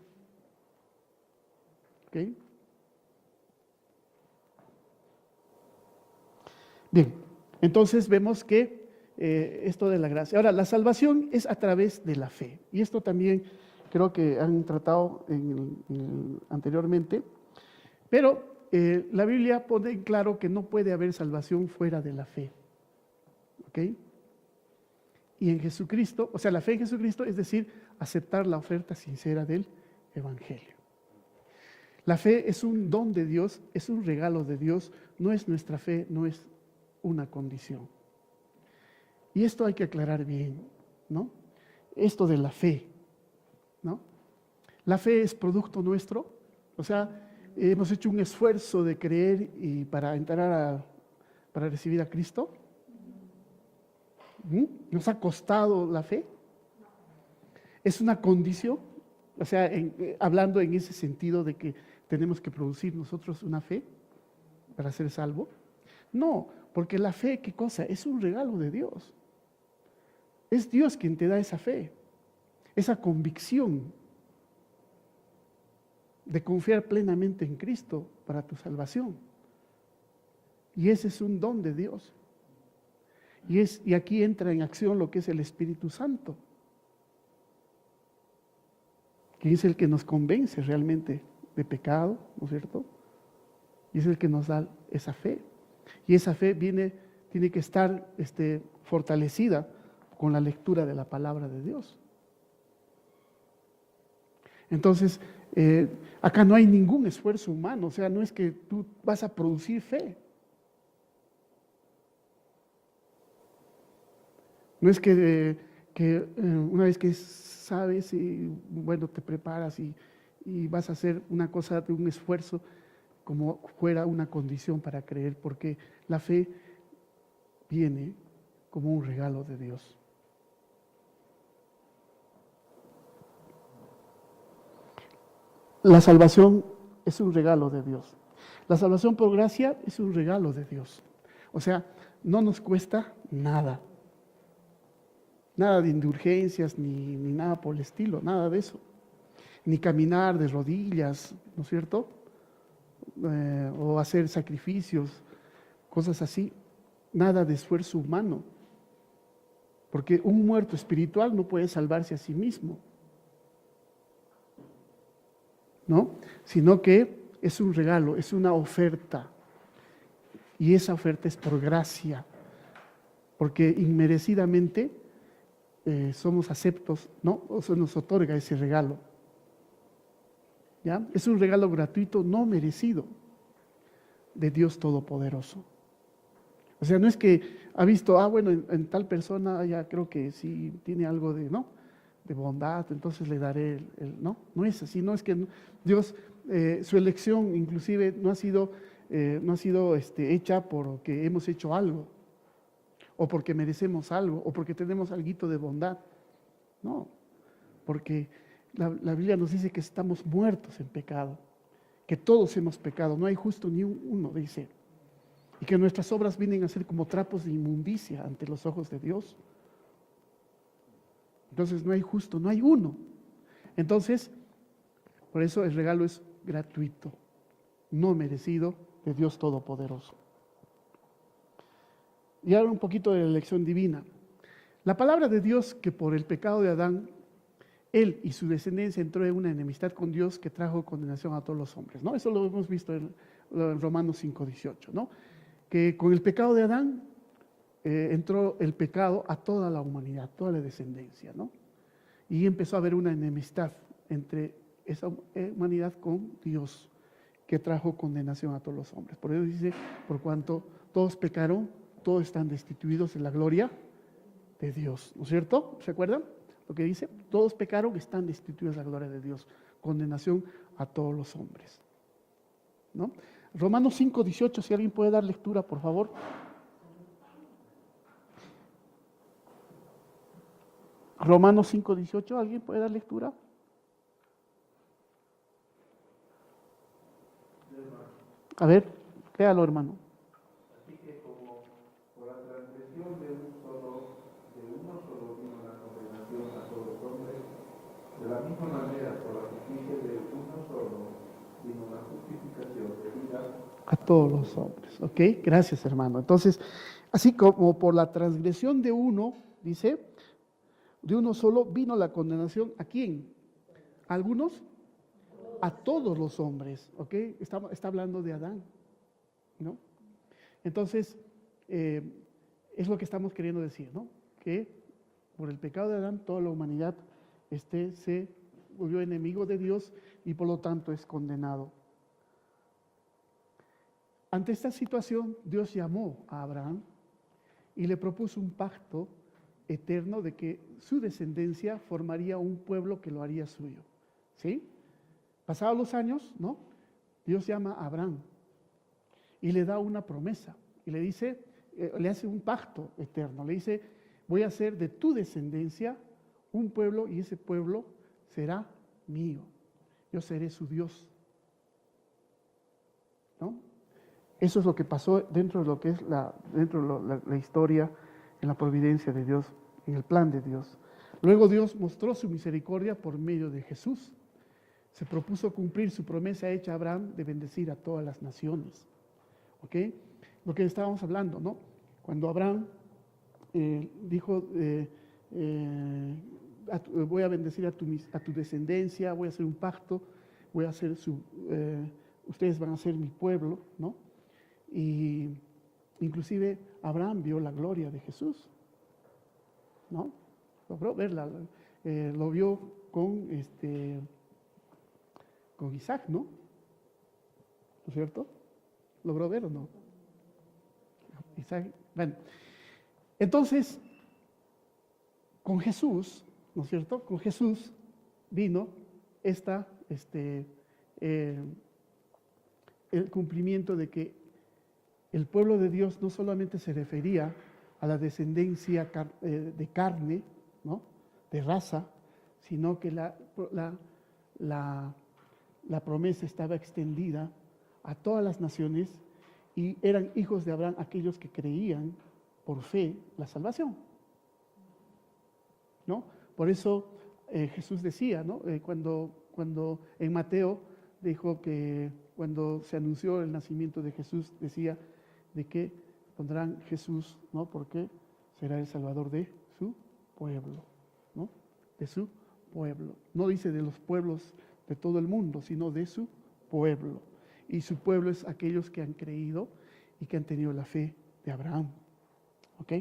¿Ok? Bien, entonces vemos que esto de la gracia. Ahora, la salvación es a través de la fe. Y esto también creo que han tratado anteriormente. Pero la Biblia pone en claro que no puede haber salvación fuera de la fe. ¿Ok? Y en Jesucristo, o sea, la fe en Jesucristo es decir, aceptar la oferta sincera del Evangelio. La fe es un don de Dios, es un regalo de Dios, no es nuestra fe, no es una condición. Y esto hay que aclarar bien, ¿no? Esto de la fe, ¿no? La fe es producto nuestro, o sea, hemos hecho un esfuerzo de creer y para entrar para recibir a Cristo? ¿Nos ha costado la fe? ¿Es una condición? O sea, hablando en ese sentido de que tenemos que producir nosotros una fe para ser salvo. No, porque la fe, ¿qué cosa? Es un regalo de Dios. Es Dios quien te da esa fe, esa convicción de confiar plenamente en Cristo para tu salvación. Y ese es un don de Dios. Y aquí entra en acción lo que es el Espíritu Santo, que es el que nos convence realmente de pecado, ¿no es cierto? Y es el que nos da esa fe. Y esa fe tiene que estar fortalecida con la lectura de la palabra de Dios. Entonces, acá no hay ningún esfuerzo humano, o sea, no es que tú vas a producir fe. No es que una vez que sabes y bueno, te preparas y vas a hacer una cosa de un esfuerzo como fuera una condición para creer, porque la fe viene como un regalo de Dios. La salvación es un regalo de Dios. La salvación por gracia es un regalo de Dios. O sea, no nos cuesta nada. Nada de indulgencias ni nada por el estilo, nada de eso. Ni caminar de rodillas, ¿no es cierto? O hacer sacrificios, cosas así. Nada de esfuerzo humano. Porque un muerto espiritual no puede salvarse a sí mismo, ¿no? Sino que es un regalo, es una oferta. Y esa oferta es por gracia. Porque inmerecidamente somos aceptos, ¿no? O se nos otorga ese regalo. ¿Ya? Es un regalo gratuito, no merecido, de Dios Todopoderoso. O sea, no es que ha visto, bueno, en tal persona ya creo que sí tiene algo de, ¿no? De bondad, entonces le daré no, no es así, no es que Dios, su elección inclusive no ha sido hecha porque hemos hecho algo, o porque merecemos algo, o porque tenemos alguito de bondad. No, porque la Biblia nos dice que estamos muertos en pecado, que todos hemos pecado, no hay justo ni uno, dice, y que nuestras obras vienen a ser como trapos de inmundicia ante los ojos de Dios. Entonces no hay justo, no hay uno. Entonces, por eso el regalo es gratuito, no merecido, de Dios Todopoderoso. Y ahora un poquito de la elección divina. La palabra de Dios, que por el pecado de Adán, él y su descendencia entró en una enemistad con Dios que trajo condenación a todos los hombres, ¿no? Eso lo hemos visto en Romanos 5:18, ¿no? Que con el pecado de Adán entró el pecado a toda la humanidad, toda la descendencia, ¿no? Y empezó a haber una enemistad entre esa humanidad con Dios, que trajo condenación a todos los hombres. Por eso dice, por cuanto todos pecaron, todos están destituidos de la gloria de Dios, ¿no es cierto? ¿Se acuerdan lo que dice? Todos pecaron, están destituidos de la gloria de Dios. Condenación a todos los hombres, ¿no? Romanos 5:18, si alguien puede dar lectura, por favor. Romanos 5:18, ¿alguien puede dar lectura? A ver, léalo, hermano. Así que como por la transgresión de uno solo vino la condenación a todos los hombres, de la misma manera por la justicia de uno solo vino la justificación de vida A todos los hombres, ¿ok? Gracias, hermano. Entonces, así como por la transgresión de uno, dice, de uno solo vino la condenación, ¿a quién? ¿A algunos? A todos los hombres, ¿ok? Está hablando de Adán, ¿no? Entonces, es lo que estamos queriendo decir, ¿no? Que por el pecado de Adán, toda la humanidad se volvió enemigo de Dios y por lo tanto es condenado. Ante esta situación, Dios llamó a Abraham y le propuso un pacto eterno de que su descendencia formaría un pueblo que lo haría suyo, ¿sí? Pasados los años, ¿no? Dios llama a Abraham y le da una promesa. y le dice, le hace un pacto eterno, le dice, voy a hacer de tu descendencia un pueblo y ese pueblo será mío, yo seré su Dios, ¿no? Eso es lo que pasó dentro de lo que es la historia, en la providencia de Dios, en el plan de Dios. Luego Dios mostró su misericordia por medio de Jesús. Se propuso cumplir su promesa hecha a Abraham de bendecir a todas las naciones. ¿Ok? Lo que estábamos hablando, ¿no? Cuando Abraham dijo, voy a bendecir a tu descendencia, voy a hacer un pacto, voy a hacer ustedes van a ser mi pueblo, ¿no? Y inclusive Abraham vio la gloria de Jesús, ¿no? Logró verla, lo vio con Isaac, ¿no? ¿No es cierto? ¿Logró ver o no? Isaac, bueno. Entonces, con Jesús, ¿no es cierto? Con Jesús vino el cumplimiento de que el pueblo de Dios no solamente se refería a la descendencia de carne, ¿no? De raza, sino que la promesa estaba extendida a todas las naciones y eran hijos de Abraham aquellos que creían por fe la salvación, ¿no? Por eso Jesús decía, ¿no? Cuando en Mateo dijo que cuando se anunció el nacimiento de Jesús, decía de que pondrán Jesús, ¿no? Porque será el Salvador de su pueblo, ¿no? De su pueblo. No dice de los pueblos de todo el mundo, sino de su pueblo. Y su pueblo es aquellos que han creído y que han tenido la fe de Abraham. ¿Ok?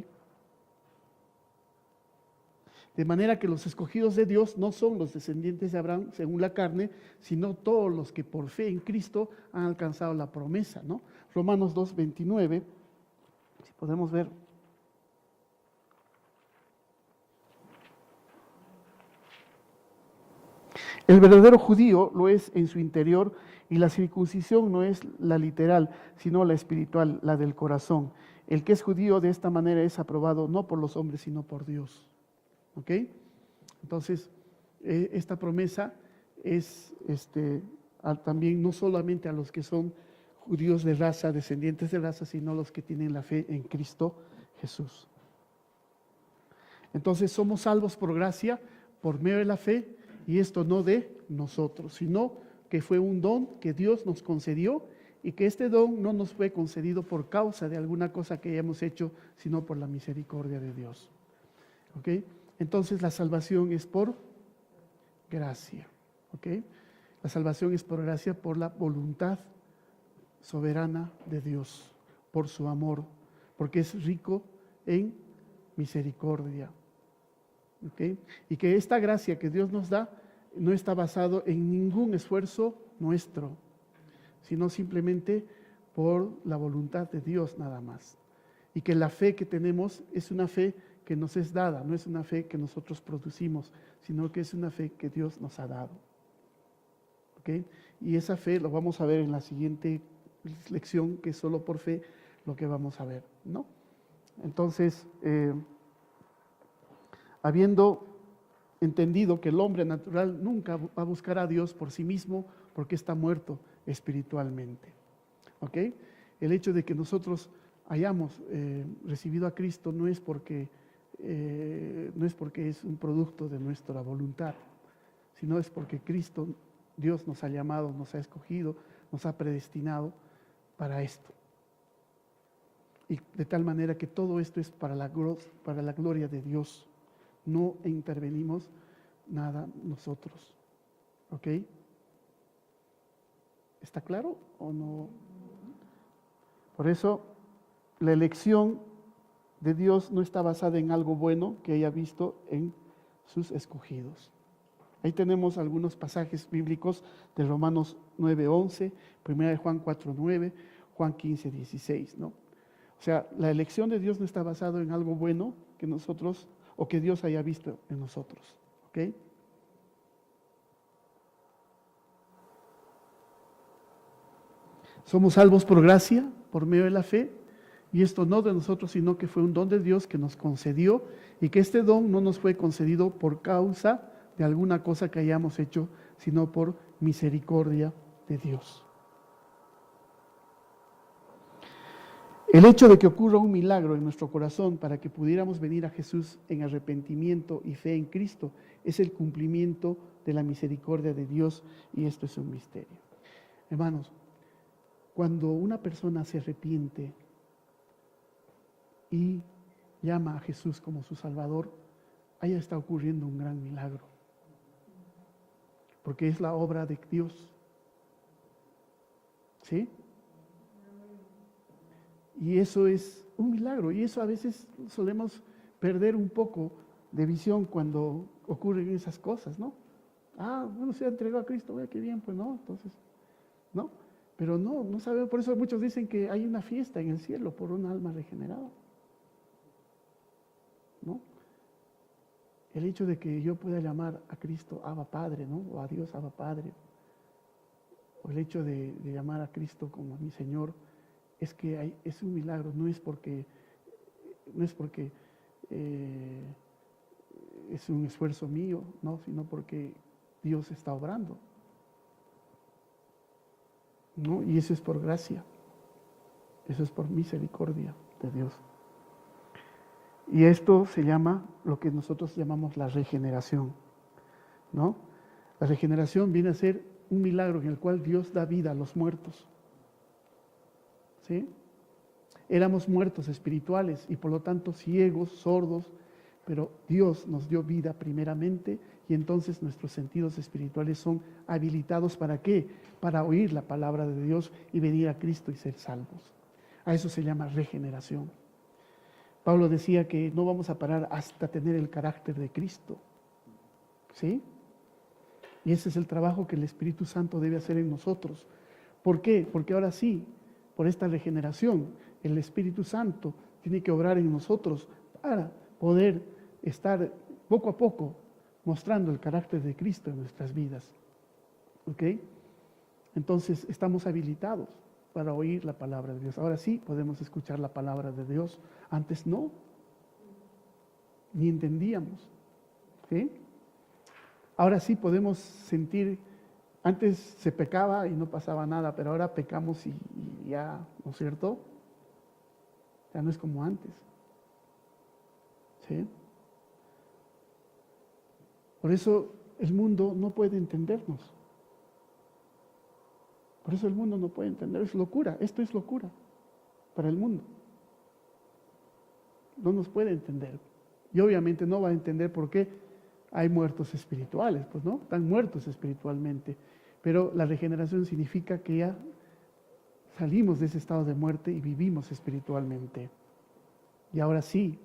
De manera que los escogidos de Dios no son los descendientes de Abraham según la carne, sino todos los que por fe en Cristo han alcanzado la promesa, ¿no? Romanos 2:29, si podemos ver. El verdadero judío lo es en su interior y la circuncisión no es la literal, sino la espiritual, la del corazón. El que es judío de esta manera es aprobado no por los hombres, sino por Dios. ¿Ok? Entonces, esta promesa es también no solamente a los que son judíos de raza, descendientes de raza, sino a los que tienen la fe en Cristo Jesús. Entonces, somos salvos por gracia, por medio de la fe, y esto no de nosotros, sino que fue un don que Dios nos concedió y que este don no nos fue concedido por causa de alguna cosa que hayamos hecho, sino por la misericordia de Dios. ¿Ok? Entonces la salvación es por gracia. ¿Ok? La salvación es por gracia, por la voluntad soberana de Dios, por su amor, porque es rico en misericordia. ¿Ok? Y que esta gracia que Dios nos da no está basado en ningún esfuerzo nuestro, sino simplemente por la voluntad de Dios nada más. Y que la fe que tenemos es una fe que nos es dada, no es una fe que nosotros producimos, sino que es una fe que Dios nos ha dado. ¿Ok? Y esa fe lo vamos a ver en la siguiente lección, que es solo por fe lo que vamos a ver, ¿no? Entonces, habiendo entendido que el hombre natural nunca va a buscar a Dios por sí mismo, porque está muerto espiritualmente. ¿Ok? El hecho de que nosotros hayamos recibido a Cristo no es porque es un producto de nuestra voluntad, sino es porque Cristo, Dios nos ha llamado, nos ha escogido, nos ha predestinado para esto. Y de tal manera que todo esto es para la gloria de Dios. No intervenimos nada nosotros. ¿Ok? ¿Está claro o no? Por eso, la elección de Dios no está basada en algo bueno que haya visto en sus escogidos. Ahí tenemos algunos pasajes bíblicos de Romanos 9:11, 1 de Juan 4:9, Juan 15:16, ¿no? O sea, la elección de Dios no está basada en algo bueno que nosotros o que Dios haya visto en nosotros. ¿Ok? Somos salvos por gracia, por medio de la fe, Y esto no de nosotros, sino que fue un don de Dios que nos concedió y que este don no nos fue concedido por causa de alguna cosa que hayamos hecho, sino por misericordia de Dios. El hecho de que ocurra un milagro en nuestro corazón para que pudiéramos venir a Jesús en arrepentimiento y fe en Cristo es el cumplimiento de la misericordia de Dios, y esto es un misterio. Hermanos, cuando una persona se arrepiente y llama a Jesús como su Salvador, ahí está ocurriendo un gran milagro, porque es la obra de Dios. ¿Sí? Y eso es un milagro, y eso a veces solemos perder un poco de visión cuando ocurren esas cosas, ¿no? Bueno, se ha entregado a Cristo, qué bien, pues no, entonces, ¿no? Pero no sabemos, por eso muchos dicen que hay una fiesta en el cielo por un alma regenerada, ¿no? El hecho de que yo pueda llamar a Cristo Abba Padre, ¿no? O a Dios Abba Padre, o el hecho de llamar a Cristo como mi Señor, es que es un milagro, no es porque es un esfuerzo mío, no, sino porque Dios está obrando, ¿no? Y eso es por gracia, eso es por misericordia de Dios. Y esto se llama lo que nosotros llamamos la regeneración, ¿no? La regeneración viene a ser un milagro en el cual Dios da vida a los muertos. ¿Sí? Éramos muertos espirituales y por lo tanto ciegos, sordos, pero Dios nos dio vida primeramente y entonces nuestros sentidos espirituales son habilitados ¿para qué? Para oír la palabra de Dios y venir a Cristo y ser salvos. A eso se llama regeneración. Pablo decía que no vamos a parar hasta tener el carácter de Cristo. ¿Sí? Y ese es el trabajo que el Espíritu Santo debe hacer en nosotros. ¿Por qué? Porque ahora sí, por esta regeneración, el Espíritu Santo tiene que obrar en nosotros para poder estar poco a poco mostrando el carácter de Cristo en nuestras vidas. ¿Ok? Entonces estamos habilitados para oír la palabra de Dios. Ahora sí podemos escuchar la palabra de Dios. Antes no, ni entendíamos. ¿Sí? Ahora sí podemos sentir. Antes se pecaba y no pasaba nada, pero ahora pecamos y ya, ¿no es cierto? Ya no es como antes. ¿Sí? Por eso el mundo no puede entendernos. Por eso el mundo no puede entender, es locura, esto es locura para el mundo. No nos puede entender. Y obviamente no va a entender por qué hay muertos espirituales, pues no, están muertos espiritualmente. Pero la regeneración significa que ya salimos de ese estado de muerte y vivimos espiritualmente. Y ahora sí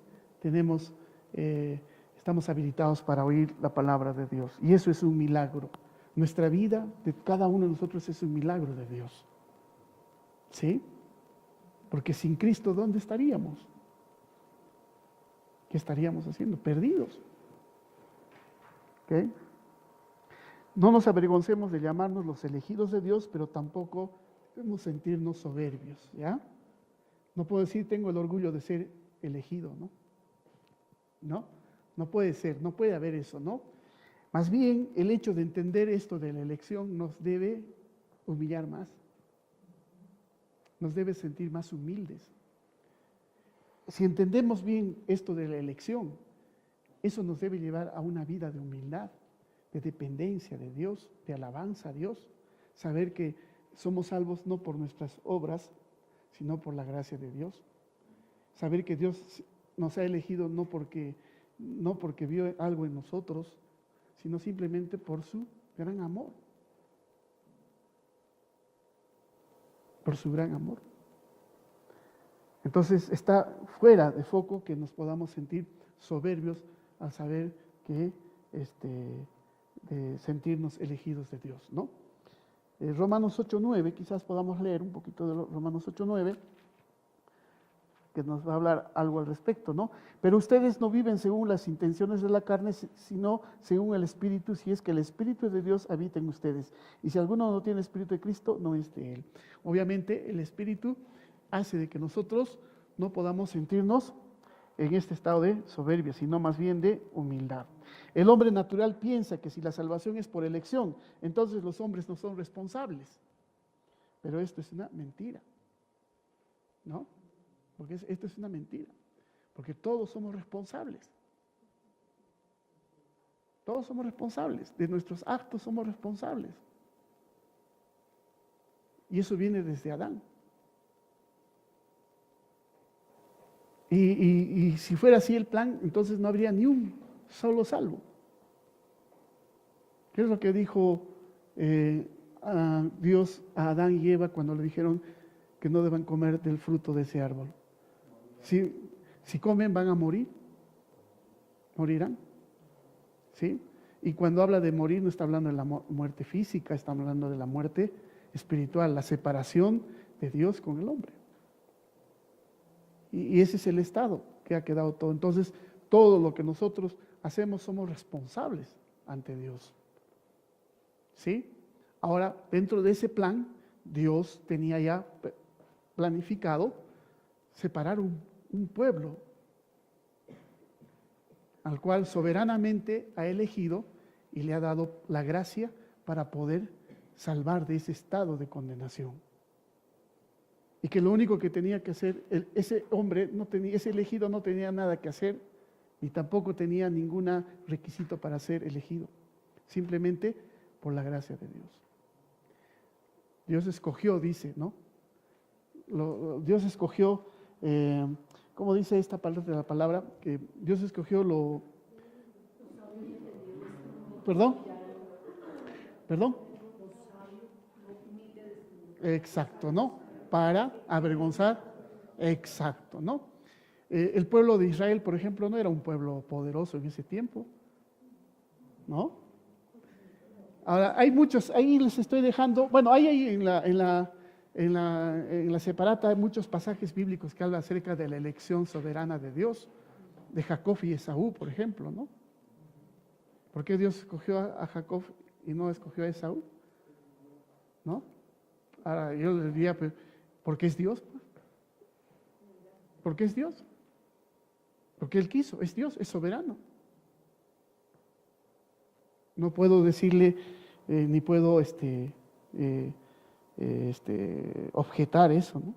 estamos habilitados para oír la palabra de Dios. Y eso es un milagro. Nuestra vida de cada uno de nosotros es un milagro de Dios. ¿Sí? Porque sin Cristo, ¿dónde estaríamos? ¿Qué estaríamos haciendo? Perdidos. ¿Ok? No nos avergoncemos de llamarnos los elegidos de Dios, pero tampoco debemos sentirnos soberbios, ¿ya? No puedo decir tengo el orgullo de ser elegido, ¿no? No puede ser, no puede haber eso, ¿no? Más bien, el hecho de entender esto de la elección nos debe humillar más, nos debe sentir más humildes. Si entendemos bien esto de la elección, eso nos debe llevar a una vida de humildad, de dependencia de Dios, de alabanza a Dios, saber que somos salvos no por nuestras obras, sino por la gracia de Dios. Saber que Dios nos ha elegido no porque vio algo en nosotros, sino simplemente por su gran amor. Por su gran amor. Entonces está fuera de foco que nos podamos sentir soberbios al saber que de sentirnos elegidos de Dios, ¿no? Romanos 8:9, quizás podamos leer un poquito de Romanos 8:9, que nos va a hablar algo al respecto, ¿no? Pero ustedes no viven según las intenciones de la carne, sino según el Espíritu, si es que el Espíritu de Dios habita en ustedes. Y si alguno no tiene Espíritu de Cristo, no es de Él. Obviamente el Espíritu hace de que nosotros no podamos sentirnos en este estado de soberbia, sino más bien de humildad. El hombre natural piensa que si la salvación es por elección, entonces los hombres no son responsables. Pero esto es una mentira, ¿no? Porque esto es una mentira, porque todos somos responsables. Todos somos responsables, de nuestros actos somos responsables. Y eso viene desde Adán. Y si fuera así el plan, entonces no habría ni un solo salvo. ¿Qué es lo que dijo Dios a Adán y Eva cuando le dijeron que no deban comer del fruto de ese árbol? Si comen van a morir, morirán. ¿Sí? Y cuando habla de morir no está hablando de la muerte física, está hablando de la muerte espiritual, la separación de Dios con el hombre. Y ese es el estado que ha quedado todo. Entonces, todo lo que nosotros hacemos somos responsables ante Dios. ¿Sí? Ahora, dentro de ese plan, Dios tenía ya planificado separar un pueblo al cual soberanamente ha elegido y le ha dado la gracia para poder salvar de ese estado de condenación. Y que lo único que tenía que hacer, ese hombre, ese elegido no tenía nada que hacer, ni tampoco tenía ningún requisito para ser elegido, simplemente por la gracia de Dios. Dios escogió, dice, ¿no? Dios escogió, ¿cómo dice esta parte de la palabra? Que Dios escogió lo... ¿Perdón? Exacto, ¿no? Para avergonzar, exacto, ¿no? El pueblo de Israel, por ejemplo, no era un pueblo poderoso en ese tiempo, ¿no? Ahora, hay muchos, ahí les estoy dejando, bueno, hay ahí en la separata hay muchos pasajes bíblicos que hablan acerca de la elección soberana de Dios, de Jacob y Esaú, por ejemplo, ¿no? ¿Por qué Dios escogió a Jacob y no escogió a Esaú? ¿No? Ahora yo le diría, ¿por qué es Dios? ¿Por qué es Dios? Porque Él quiso, es Dios, es soberano. No puedo decirle, ni puedo objetar eso, ¿no?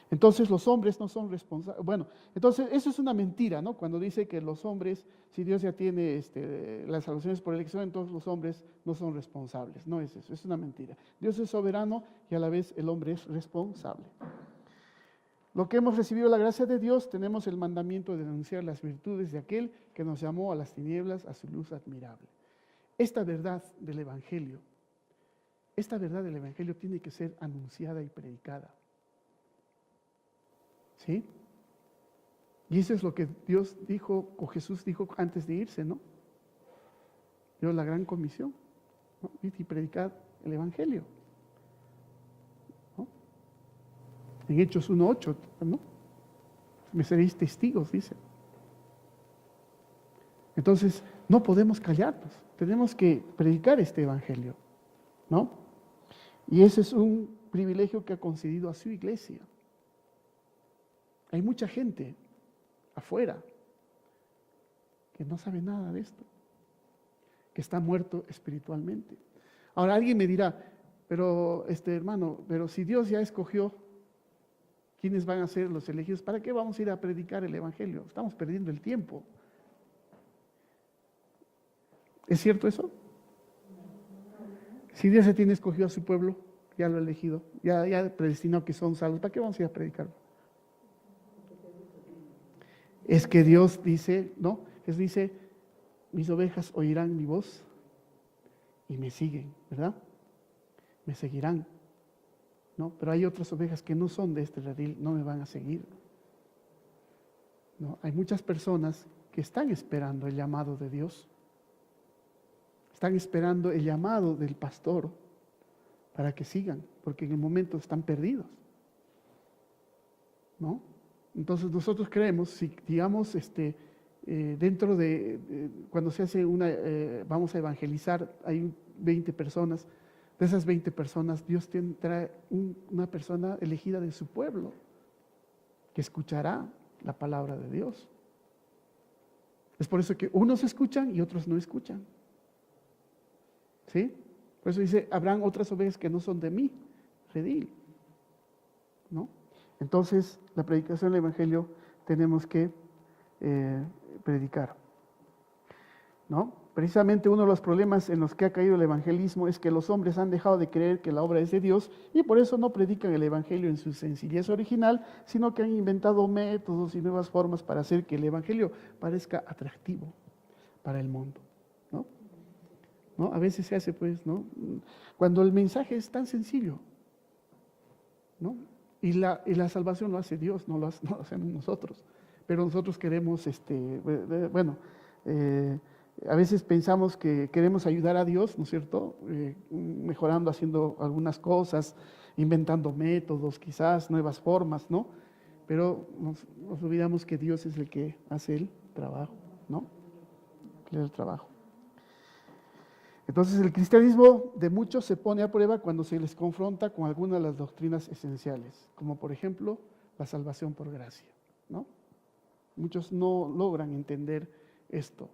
Entonces los hombres no son responsables. Bueno, entonces eso es una mentira, ¿no? Cuando dice que los hombres, si Dios ya tiene las salvaciones por elección, entonces los hombres no son responsables. No es eso, es una mentira. Dios es soberano y a la vez el hombre es responsable. Lo que hemos recibido la gracia de Dios, tenemos el mandamiento de denunciar las virtudes de aquel que nos llamó a las tinieblas, a su luz admirable. Esta verdad del Evangelio tiene que ser anunciada y predicada. ¿Sí? Y eso es lo que Dios dijo, o Jesús dijo antes de irse, ¿no? Dio la gran comisión, ¿no? Y predicad el Evangelio, ¿no? En Hechos 1:8, ¿no? Me seréis testigos, dice. Entonces, no podemos callarnos, tenemos que predicar este Evangelio, ¿no? Y ese es un privilegio que ha concedido a su iglesia. Hay mucha gente afuera que no sabe nada de esto, que está muerto espiritualmente. Ahora alguien me dirá, pero hermano, pero si Dios ya escogió quiénes van a ser los elegidos, ¿para qué vamos a ir a predicar el Evangelio? Estamos perdiendo el tiempo. ¿Es cierto eso? Si Dios ya tiene escogido a su pueblo, ya lo ha elegido, ya predestinado que son salvos, ¿para qué vamos a ir a predicarlo? Es que Dios dice, ¿no? Jesús dice, mis ovejas oirán mi voz y me siguen, ¿verdad? Me seguirán, ¿no? Pero hay otras ovejas que no son de este redil, no me van a seguir, ¿no? Hay muchas personas que están esperando el llamado de Dios, están esperando el llamado del pastor para que sigan, porque en el momento están perdidos, ¿no? Entonces nosotros creemos, si digamos, dentro de, cuando se hace vamos a evangelizar, hay 20 personas, de esas 20 personas, Dios trae una persona elegida de su pueblo, que escuchará la palabra de Dios. Es por eso que unos escuchan y otros no escuchan. ¿Sí? Por eso dice, habrán otras ovejas que no son de mí, redil. ¿No? Entonces, la predicación del Evangelio tenemos que predicar. ¿No? Precisamente uno de los problemas en los que ha caído el evangelismo es que los hombres han dejado de creer que la obra es de Dios y por eso no predican el Evangelio en su sencillez original, sino que han inventado métodos y nuevas formas para hacer que el Evangelio parezca atractivo para el mundo. ¿No? ¿No? A veces se hace, pues, ¿no? Cuando el mensaje es tan sencillo, ¿no? Y la salvación lo hace Dios, no lo hacemos nosotros. Pero nosotros queremos, a veces pensamos que queremos ayudar a Dios, ¿no es cierto? Mejorando, haciendo algunas cosas, inventando métodos, quizás, nuevas formas, ¿no? Pero nos olvidamos que Dios es el que hace el trabajo, ¿no? El trabajo. Entonces el cristianismo de muchos se pone a prueba cuando se les confronta con algunas de las doctrinas esenciales, como por ejemplo la salvación por gracia, ¿no? Muchos no logran entender esto.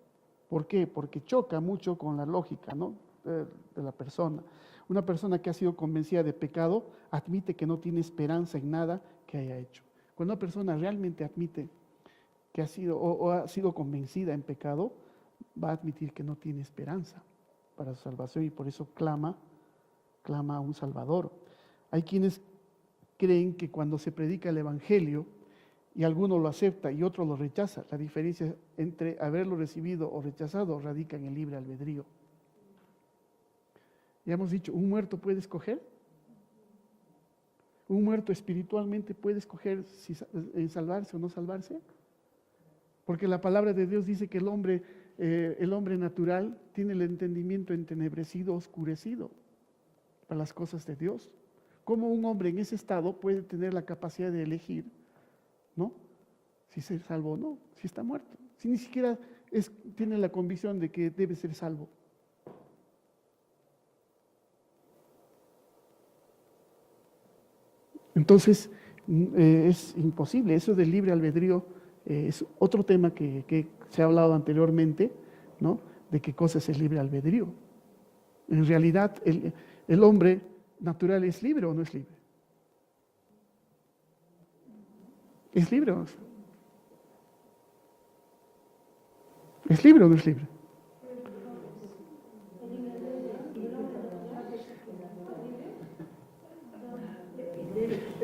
¿Por qué? Porque choca mucho con la lógica, ¿no? de la persona. Una persona que ha sido convencida de pecado admite que no tiene esperanza en nada que haya hecho. Cuando una persona realmente admite que ha sido o ha sido convencida en pecado, va a admitir que no tiene esperanza para su salvación y por eso clama a un Salvador. Hay quienes creen que cuando se predica el Evangelio y alguno lo acepta y otro lo rechaza, la diferencia entre haberlo recibido o rechazado radica en el libre albedrío. Ya hemos dicho, ¿un muerto puede escoger? ¿Un muerto espiritualmente puede escoger si salvarse o no salvarse? Porque la palabra de Dios dice que el hombre natural tiene el entendimiento entenebrecido, oscurecido para las cosas de Dios. ¿Cómo un hombre en ese estado puede tener la capacidad de elegir, ¿no? Si se salvó o no, si está muerto, si ni siquiera tiene la convicción de que debe ser salvo? Entonces, es imposible. Eso del libre albedrío es otro tema que se ha hablado anteriormente, ¿no? De qué cosa es el libre albedrío. En realidad, el hombre natural ¿es libre o no es libre? ¿Es libre o no es libre? ¿Es libre o no es libre?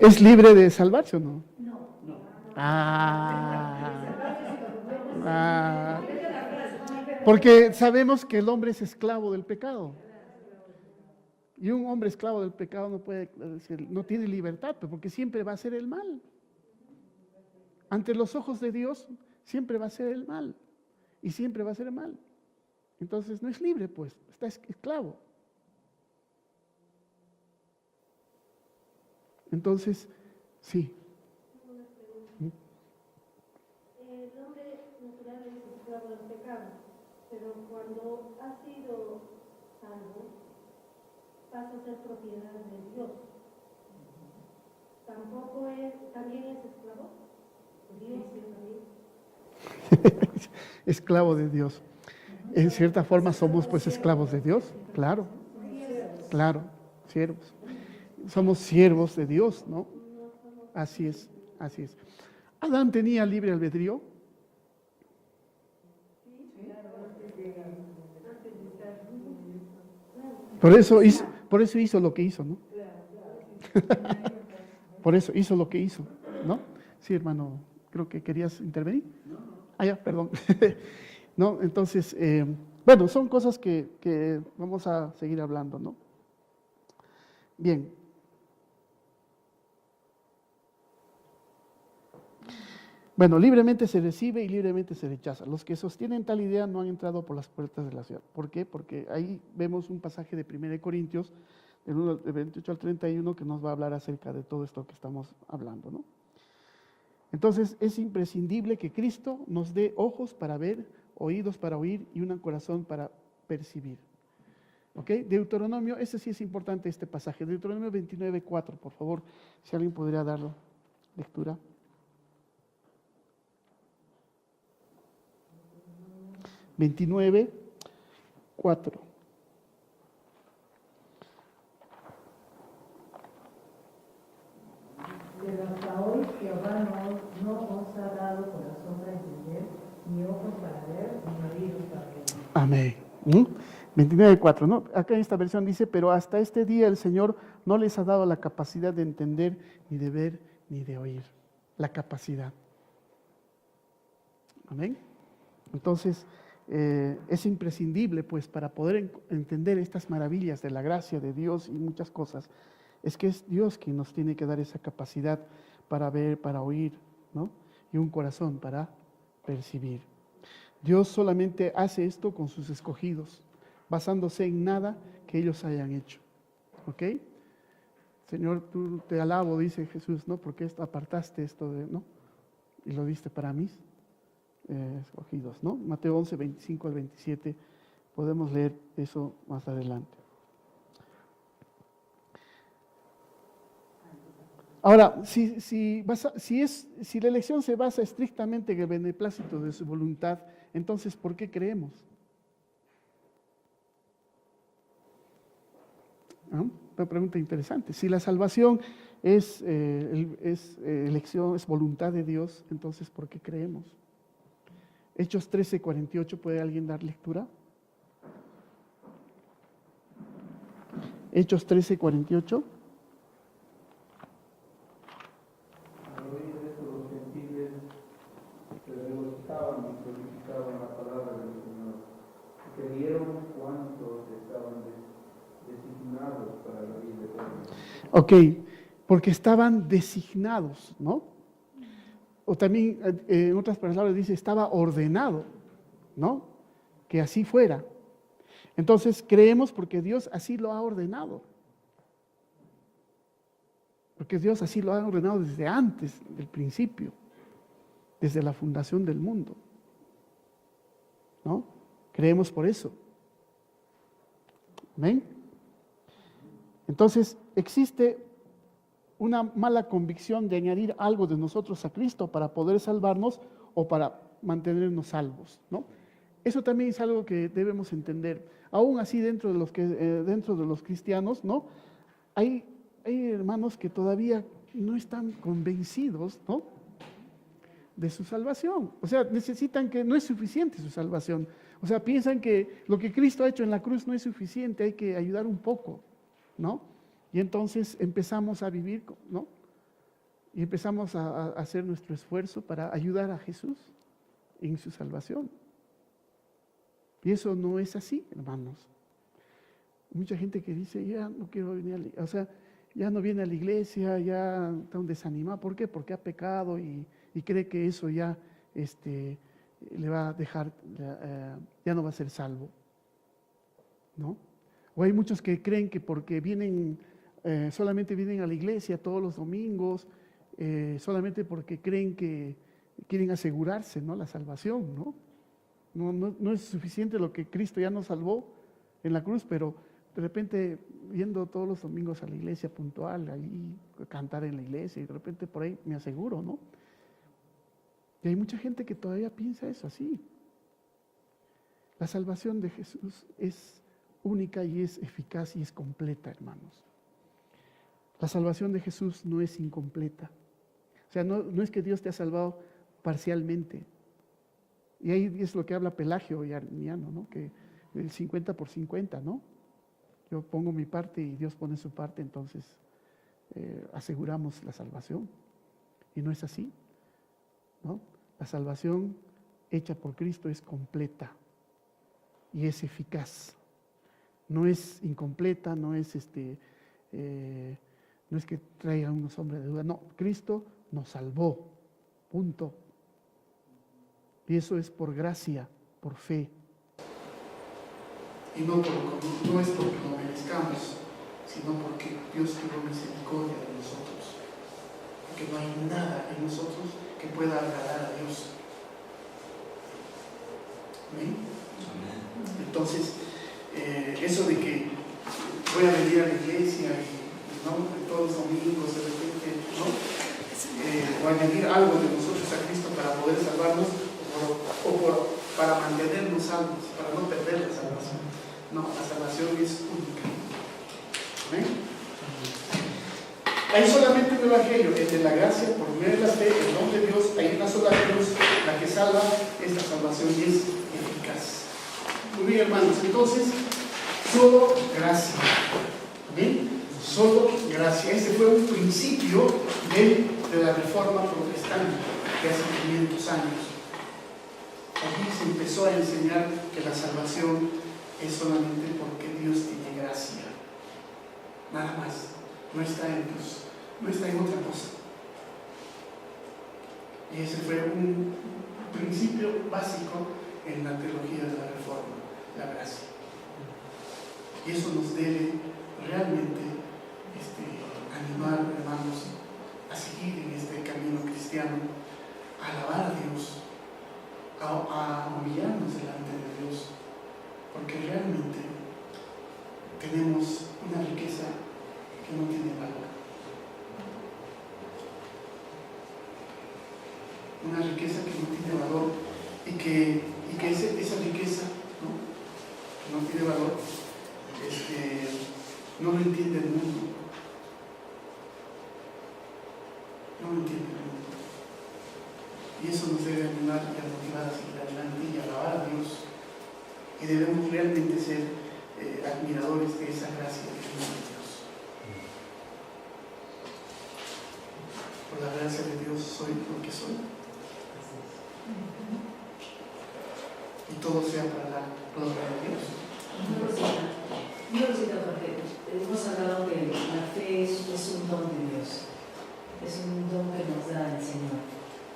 ¿Es libre de salvarse o no? Porque sabemos que el hombre es esclavo del pecado. Y un hombre esclavo del pecado no tiene libertad, porque siempre va a hacer el mal. Ante los ojos de Dios, siempre va a hacer el mal. Y siempre va a hacer el mal. Entonces no es libre, pues, está esclavo. Entonces, sí. El hombre natural es esclavo del pecado, pero cuando ha sido salvo, pasa a ser propiedad de Dios. ¿También es esclavo? Dios también. Esclavo de Dios. En cierta forma somos pues esclavos de Dios, claro, siervos. Somos siervos de Dios, ¿no? Así es. ¿Adán tenía libre albedrío? Por eso hizo lo que hizo, ¿no? Por eso hizo lo que hizo, ¿no? Sí, hermano, creo que querías intervenir. Ya, perdón. No, entonces, bueno, son cosas que vamos a seguir hablando, ¿no? Bien. Bueno, libremente se recibe y libremente se rechaza. Los que sostienen tal idea no han entrado por las puertas de la ciudad. ¿Por qué? Porque ahí vemos un pasaje de 1 Corintios, del 28 al 31, que nos va a hablar acerca de todo esto que estamos hablando, ¿no? Entonces, es imprescindible que Cristo nos dé ojos para ver, oídos para oír y un corazón para percibir. ¿Ok? Deuteronomio, ese sí es importante, este pasaje. Deuteronomio 29:4, por favor, si alguien podría darlo lectura. 29, 4. Pero hasta hoy Jehová no os ha dado corazón para entender, ni ojos para ver, ni oídos para oír. Amén. 29:4, ¿no? Acá en esta versión dice, pero hasta este día el Señor no les ha dado la capacidad de entender, ni de ver, ni de oír. La capacidad. Amén. Entonces, es imprescindible, pues, para poder entender estas maravillas de la gracia de Dios y muchas cosas, es que es Dios quien nos tiene que dar esa capacidad para ver, para oír, ¿no? Y un corazón para percibir. Dios solamente hace esto con sus escogidos, basándose en nada que ellos hayan hecho. ¿Ok? Señor, tú te alabo, dice Jesús, ¿no? Porque apartaste esto de, ¿no? Y lo diste para mí. Escogidos, ¿no? Mateo 11, 25 al 27, podemos leer eso más adelante. Ahora, si la elección se basa estrictamente en el beneplácito de su voluntad, entonces, ¿por qué creemos? Una pregunta interesante. Si la salvación es elección, es voluntad de Dios, entonces, ¿por qué creemos? Hechos 13, 48, ¿puede alguien dar lectura? Hechos 13, 48. Al oír esto, los gentiles se regocijaban y glorificaban la palabra del Señor. Y creyeron cuantos estaban designados para la vida eterna. Ok, porque estaban designados, ¿no? O también, en otras palabras, dice, estaba ordenado, ¿no? Que así fuera. Entonces, creemos porque Dios así lo ha ordenado. Porque Dios así lo ha ordenado desde antes del principio, desde la fundación del mundo, ¿no? Creemos por eso. ¿Amén? Entonces, existe una mala convicción de añadir algo de nosotros a Cristo para poder salvarnos o para mantenernos salvos, ¿no? Eso también es algo que debemos entender. Aún así, dentro de los cristianos, ¿no? Hay hermanos que todavía no están convencidos, ¿no? De su salvación. O sea, necesitan que no es suficiente su salvación. O sea, piensan que lo que Cristo ha hecho en la cruz no es suficiente, hay que ayudar un poco, ¿no? Y entonces empezamos a vivir, ¿no? Y empezamos a hacer nuestro esfuerzo para ayudar a Jesús en su salvación. Y eso no es así, hermanos. Mucha gente que dice, ya no quiero venir a la iglesia, o sea, ya no viene a la iglesia, ya está un desanimado. ¿Por qué? Porque ha pecado y cree que eso ya le va a dejar, ya no va a ser salvo, ¿no? O hay muchos que creen que porque solamente vienen a la iglesia todos los domingos, solamente porque creen que quieren asegurarse, ¿no? La salvación, ¿no? No es suficiente lo que Cristo ya nos salvó en la cruz, pero de repente yendo todos los domingos a la iglesia puntual, ahí cantar en la iglesia, y de repente por ahí me aseguro, ¿no? Y hay mucha gente que todavía piensa eso así. La salvación de Jesús es única y es eficaz y es completa, hermanos. La salvación de Jesús no es incompleta. O sea, no es que Dios te ha salvado parcialmente. Y ahí es lo que habla Pelagio y Arminiano, ¿no? Que el 50 por 50, ¿no? Yo pongo mi parte y Dios pone su parte, entonces aseguramos la salvación. Y no es así, ¿no? La salvación hecha por Cristo es completa y es eficaz. No es incompleta, no es no es que traiga unos hombres de duda. No, Cristo nos salvó. Punto. Y eso es por gracia, por fe. Y no es porque lo merezcamos, sino porque Dios tuvo misericordia de nosotros. Porque no hay nada en nosotros que pueda agradar a Dios. ¿Amén? Entonces, eso de que voy a venir a la iglesia y ¿no? Todos los domingos de repente, ¿no? O añadir algo de nosotros a Cristo para poder salvarnos o por para mantenernos salvos, para no perder la salvación. No, la salvación es única. ¿Amén? Hay solamente un evangelio, el de la gracia, por medio de la fe, el don de Dios. Hay una sola cruz, la que salva. Esta salvación y es eficaz. Muy bien, hermanos, entonces, solo gracia. ¿Amén? Solo gracia. Ese fue un principio de la Reforma Protestante de hace 500 años. Allí se empezó a enseñar que la salvación es solamente porque Dios tiene gracia. Nada más. No está en Dios, no está en otra cosa. Y ese fue un principio básico en la teología de la Reforma, la gracia. Y eso nos debe realmente animar, hermanos, a seguir en este camino cristiano, a alabar a Dios, a humillarnos delante de Dios, porque realmente tenemos una riqueza que no tiene valor. Una riqueza que no tiene valor y que esa riqueza, ¿no? Que no tiene valor, no lo entiende el mundo. No lo entiende el mundo. Y eso nos debe animar y a motivar a seguir adelante y a alabar a Dios. Y debemos realmente ser admiradores de esa gracia de Dios. Por la gracia de Dios soy lo que soy. Y todo sea para la gloria de Dios. Una cosita, porque hemos hablado que la fe es un don de Dios. Es un don que nos da el Señor.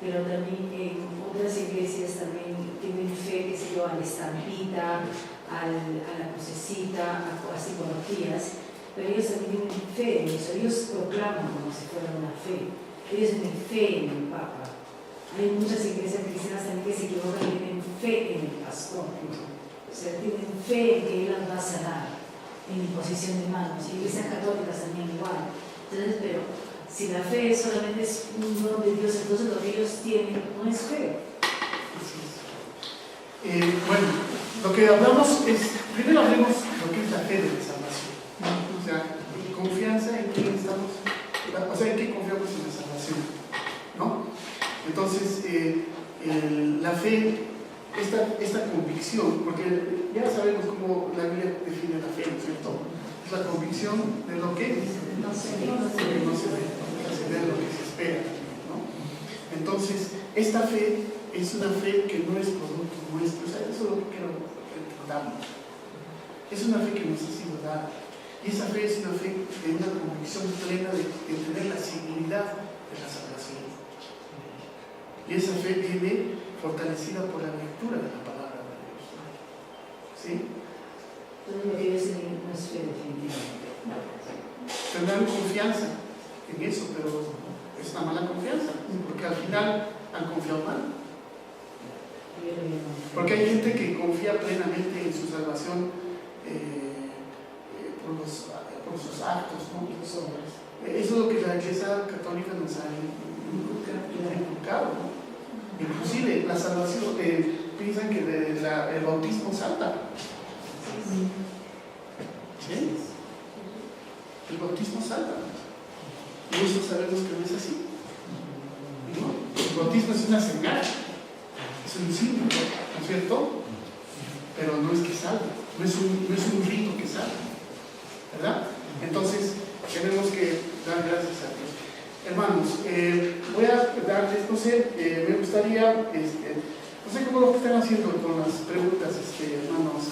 Pero también en otras iglesias también tienen fe, qué sé yo, a la estampita, a la crucecita, a simbologías. Pero ellos también tienen fe en eso. Ellos proclaman como si fuera una fe. Ellos tienen fe en el Papa. Hay muchas iglesias cristianas también que se equivocan y tienen fe en el pastor. O sea, tienen fe en que Él las va a sanar en imposición de manos. Y iglesias católicas también igual. Entonces, pero si la fe solamente es un don de Dios, entonces lo que ellos tienen no es fe. Bueno, lo que hablamos es, primero hablemos lo que es la fe de la salvación. O sea, confianza en quién estamos, o sea, en qué confiamos en la salvación, ¿no? Entonces, la fe, esta convicción, porque ya sabemos cómo la Biblia define la fe, ¿no es cierto? Es la convicción de lo que no se ve, de lo que se espera, ¿no? Entonces, esta fe es una fe que no es producto nuestro, o sea, eso es lo que quiero que entendamos. Es una fe que nos ha sido dada. Y esa fe es una fe de una convicción plena de tener la seguridad de la salvación. Y esa fe viene fortalecida por la lectura de la palabra de Dios. ¿Sí? Entonces lo que ellos tienen no es fe definitivamente. Tendrán confianza en eso, pero es una mala confianza, porque al final han confiado mal. Porque hay gente que confía plenamente en su salvación por sus actos, ¿no? Eso es lo que la Iglesia Católica nos ha inculcado, ¿no? Inclusive la salvación, piensan que el bautismo salva. ¿Sí? El bautismo salva. Y eso sabemos que no es así, ¿no? El bautismo es una señal, es un símbolo, ¿no es cierto? Pero no es que salve, no es un rito que salve, ¿verdad? Entonces tenemos que dar gracias a Dios. Hermanos, voy a darles, no sé, me gustaría, no sé cómo lo están haciendo con las preguntas, hermanos.